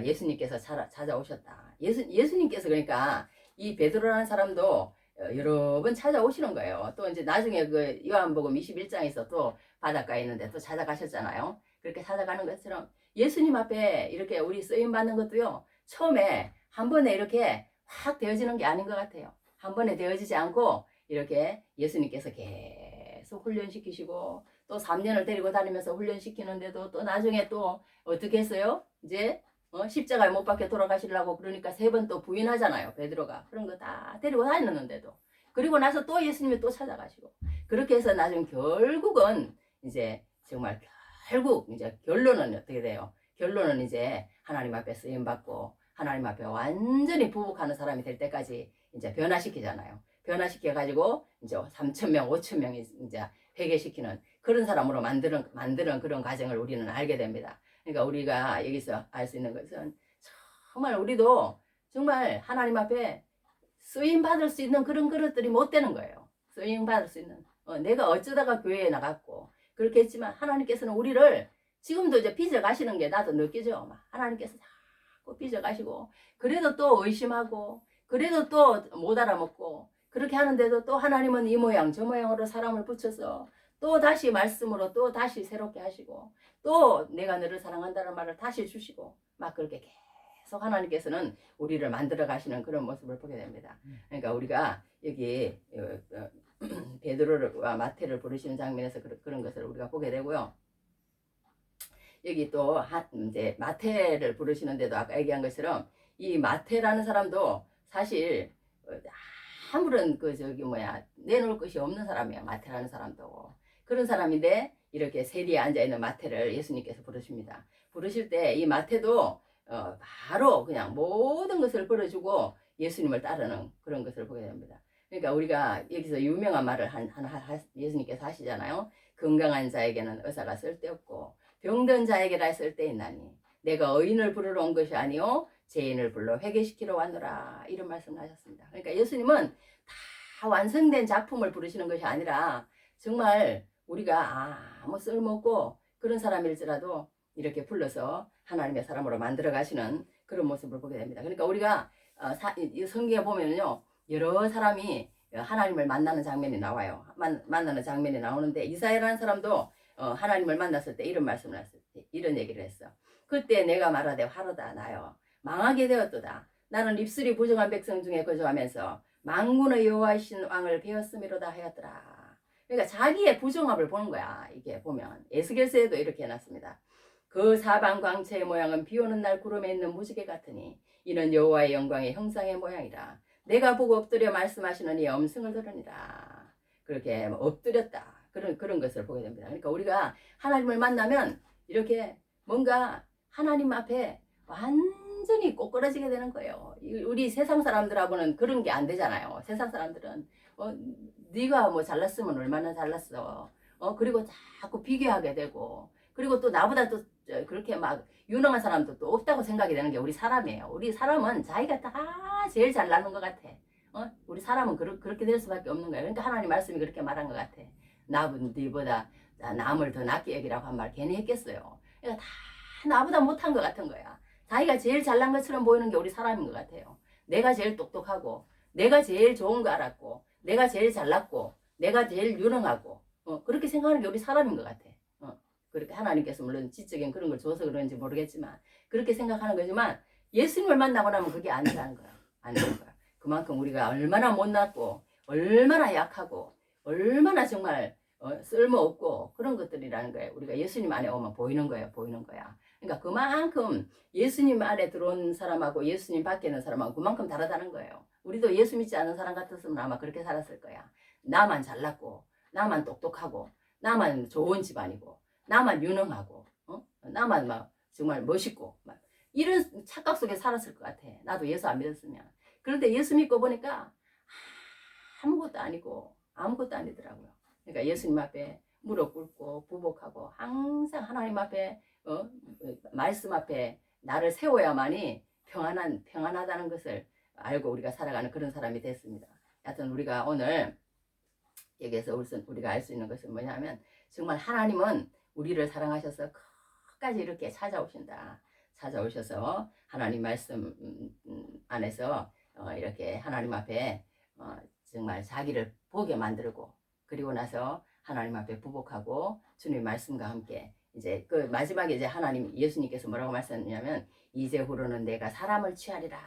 예수님께서 찾아오셨다. 예수님께서 그러니까 이 베드로라는 사람도 여러 번 찾아오시는 거예요. 또 이제 나중에 그 요한복음 21장에서 또 바닷가에 있는데 또 찾아가셨잖아요. 그렇게 찾아가는 것처럼 예수님 앞에 이렇게 우리 쓰임 받는 것도요, 처음에 한 번에 이렇게 확 되어지는 게 아닌 것 같아요. 한 번에 되어지지 않고 이렇게 예수님께서 계속 훈련시키시고 또 3년을 데리고 다니면서 훈련시키는데도 또 나중에 또 어떻게 했어요? 이제 십자가에 못 박혀 돌아가시려고 그러니까 3번 또 부인하잖아요. 베드로가. 그런 거 다 데리고 다녔는데도. 그리고 나서 또 예수님이 또 찾아가시고. 그렇게 해서 나중에 결국은 이제 정말 결국 이제 결론은 어떻게 돼요? 결론은 이제 하나님 앞에 쓰임받고 하나님 앞에 완전히 부복하는 사람이 될 때까지 이제 변화시키잖아요. 변화시켜가지고 이제 3,000명, 5,000명이 이제 회개시키는 그런 사람으로 만드는 그런 과정을 우리는 알게 됩니다. 그러니까 우리가 여기서 알 수 있는 것은 정말 우리도 정말 하나님 앞에 쓰임 받을 수 있는 그런 그릇들이 못 되는 거예요. 쓰임 받을 수 있는. 내가 어쩌다가 교회에 나갔고 그렇게 했지만 하나님께서는 우리를 지금도 이제 빚어 가시는 게 나도 느껴져. 하나님께서 자꾸 빚어 가시고 그래도 또 의심하고 그래도 또 못 알아먹고 그렇게 하는데도 또 하나님은 이 모양 저 모양으로 사람을 붙여서 또 다시 말씀으로 또 다시 새롭게 하시고 또 내가 너를 사랑한다는 말을 다시 주시고 막 그렇게 계속 하나님께서는 우리를 만들어 가시는 그런 모습을 보게 됩니다. 그러니까 우리가 여기 베드로와 마태를 부르시는 장면에서 그런 것을 우리가 보게 되고요. 여기 또 이제 마태를 부르시는데도 아까 얘기한 것처럼 이 마태라는 사람도 사실 아무런 내놓을 것이 없는 사람이에요. 마태라는 사람도. 그런 사람인데 이렇게 세리에 앉아있는 마태를 예수님께서 부르십니다. 부르실 때 이 마태도 바로 그냥 모든 것을 버려주고 예수님을 따르는 그런 것을 보게 됩니다. 그러니까 우리가 여기서 유명한 말을 예수님께서 하시잖아요. 건강한 자에게는 의사가 쓸데없고 병든 자에게라 쓸데있나니 내가 의인을 부르러 온 것이 아니요 죄인을 불러 회개시키러 왔노라, 이런 말씀을 하셨습니다. 그러니까 예수님은 다 완성된 작품을 부르시는 것이 아니라 정말 우리가 아무 쓸모없고 그런 사람일지라도 이렇게 불러서 하나님의 사람으로 만들어 가시는 그런 모습을 보게 됩니다. 그러니까 우리가 이 성경에 보면요, 여러 사람이 하나님을 만나는 장면이 나와요. 만나는 장면이 나오는데 이사야라는 사람도 하나님을 만났을 때 이런 말씀을 했을 때 이런 얘기를 했어. 그때 내가 말하되 화로다 나요 망하게 되었도다. 나는 입술이 부정한 백성 중에 거주하면서 만군의 여호와이신 왕을 배웠음이로다 하였더라. 그러니까 자기의 부정함을 보는 거야. 이게 보면 에스겔서에도 이렇게 해놨습니다. 그 사방 광채의 모양은 비오는 날 구름에 있는 무지개 같으니 이는 여호와의 영광의 형상의 모양이라. 내가 보고 엎드려 말씀하시는 이 엄승을 들으니라. 그렇게 엎드렸다. 그런 것을 보게 됩니다. 그러니까 우리가 하나님을 만나면 이렇게 뭔가 하나님 앞에 완전히 꼬꾸라지게 되는 거예요. 우리 세상 사람들하고는 그런 게 안 되잖아요. 세상 사람들은 네가 뭐 잘났으면 얼마나 잘났어. 그리고 자꾸 비교하게 되고, 그리고 또 나보다 또 그렇게 막 유능한 사람도 또 없다고 생각이 되는 게 우리 사람이에요. 우리 사람은 자기가 다 제일 잘나는 것 같아. 우리 사람은 그렇게 될 수밖에 없는 거예요. 그러니까 하나님 말씀이 그렇게 말한 것 같아. 네보다 남을 더 낫게 여기라고 한 말 괜히 했겠어요. 그러니까 다 나보다 못한 것 같은 거야. 자기가 제일 잘난 것처럼 보이는 게 우리 사람인 것 같아요. 내가 제일 똑똑하고, 내가 제일 좋은 거 알았고, 내가 제일 잘났고, 내가 제일 유능하고, 그렇게 생각하는 게 우리 사람인 것 같아. 그렇게 하나님께서 물론 지적인 그런 걸 줘서 그런지 모르겠지만 그렇게 생각하는 거지만 예수님을 만나고 나면 그게 아니라는 거야. 아니라는 거야. 그만큼 우리가 얼마나 못났고, 얼마나 약하고, 얼마나 정말 쓸모없고 그런 것들이라는 거예요. 우리가 예수님 안에 오면 보이는 거예요. 보이는 거야. 그러니까 그만큼 예수님 안에 들어온 사람하고 예수님 밖에 있는 사람하고 그만큼 다르다는 거예요. 우리도 예수 믿지 않는 사람 같았으면 아마 그렇게 살았을 거야. 나만 잘났고, 나만 똑똑하고, 나만 좋은 집안이고, 나만 유능하고, 나만 막 정말 멋있고, 막 이런 착각 속에 살았을 것 같아. 나도 예수 안 믿었으면. 그런데 예수 믿고 보니까 아무것도 아니고 아무것도 아니더라고요. 그러니까 예수님 앞에 무릎 꿇고 부복하고 항상 하나님 앞에 말씀 앞에 나를 세워야만이 평안하다는 것을 알고 우리가 살아가는 그런 사람이 됐습니다. 하여튼 우리가 오늘 여기에서 우리가 알 수 있는 것은 뭐냐면 정말 하나님은 우리를 사랑하셔서 끝까지 이렇게 찾아오신다. 찾아오셔서 하나님 말씀 안에서 이렇게 하나님 앞에 정말 자기를 보게 만들고, 그리고 나서 하나님 앞에 부복하고 주님 말씀과 함께 이제 그 마지막에 이제 하나님 예수님께서 뭐라고 말씀하냐면 이제 후로는 내가 사람을 취하리라.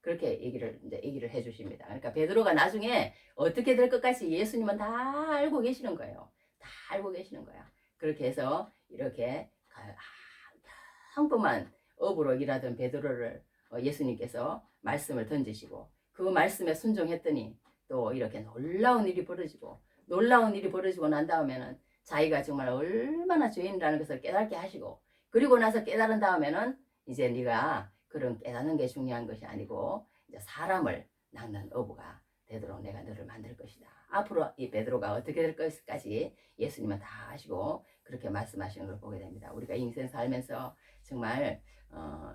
그렇게 얘기를 해주십니다. 그러니까 베드로가 나중에 어떻게 될 것까지 예수님은 다 알고 계시는 거예요. 다 알고 계시는 거야. 그렇게 해서 이렇게 평범한 업으로 일하던 베드로를 예수님께서 말씀을 던지시고 그 말씀에 순종했더니 또 이렇게 놀라운 일이 벌어지고 난 다음에는 자기가 정말 얼마나 죄인이라는 것을 깨닫게 하시고, 그리고 나서 깨달은 다음에는 이제 네가 그런 깨닫는 게 중요한 것이 아니고 이제 사람을 낳는 어부가 되도록 내가 너를 만들 것이다. 앞으로 이 베드로가 어떻게 될 것까지 예수님은 다 아시고 그렇게 말씀하시는 걸 보게 됩니다. 우리가 인생 살면서 정말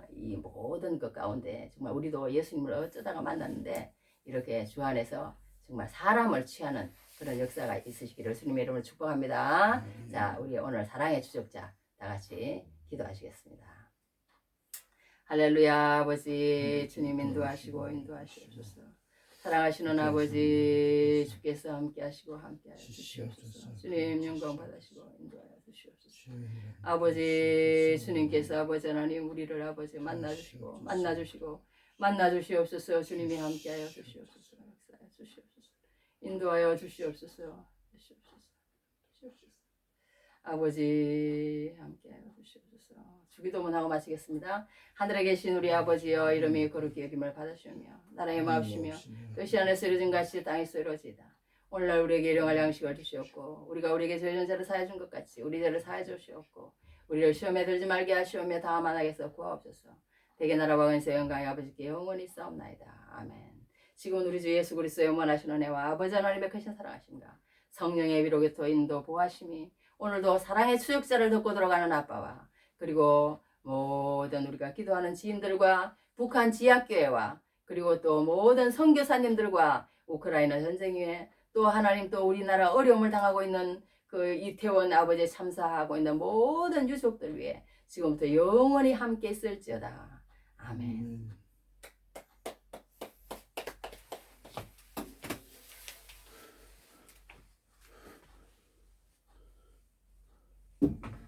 이 모든 것 가운데 정말 우리도 예수님을 어쩌다가 만났는데 이렇게 주 안에서 정말 사람을 취하는 그런 역사가 있으시기를 주님의 이름으로 축복합니다. 자, 우리 오늘 사랑의 추적자 다 같이 기도하시겠습니다. 할렐루야. 아버지 주님 인도하시옵소서. 사랑하시는 아버지 주께서 함께 하시고 주시옵소서. 주님 영광 받으시고 인도하여 주시옵소서. 아버지 주님께서 아버지 하나님 우리를 아버지 만나주시고 주시옵소서. 주님이 함께하여 주시옵소서. 역사하여 주시옵소서. 인도하여 주시옵소서. 아버지 함께하여 주시옵소서. 주기도문 하고 마치겠습니다. 하늘에 계신 우리 아버지여 이름이 거룩히 여김을 받으시오며 나라의 마옵시며 뜻이 하늘에서 이루어진 같이 땅에서 이루어지이다. 오늘날 우리에게 일용할 양식을 주시옵고 우리가 우리에게 죄진 자를 사하여 준 것 같이 우리 죄를 사하여 주시옵고 우리를 시험에 들지 말게 하시오며 다만 악에서 구하옵소서. 대개 나라와 권세 영광의 아버지께 영원히 있사옵나이다. 아멘. 지금 우리 주 예수 그리스도의 영원하신 은혜와 아버지 하나님의 크신 사랑하심과 성령의 위로부터 인도 보하심이 오늘도 사랑의 추적자를 듣고 들어가는 아빠와 그리고 모든 우리가 기도하는 지인들과 북한 지하교회와 그리고 또 모든 선교사님들과 우크라이나 전쟁 위에 또 하나님 또 우리나라 어려움을 당하고 있는 그 이태원 아버지 참사하고 있는 모든 유족들 위해 지금부터 영원히 함께 있을지어다. 아멘. 아멘.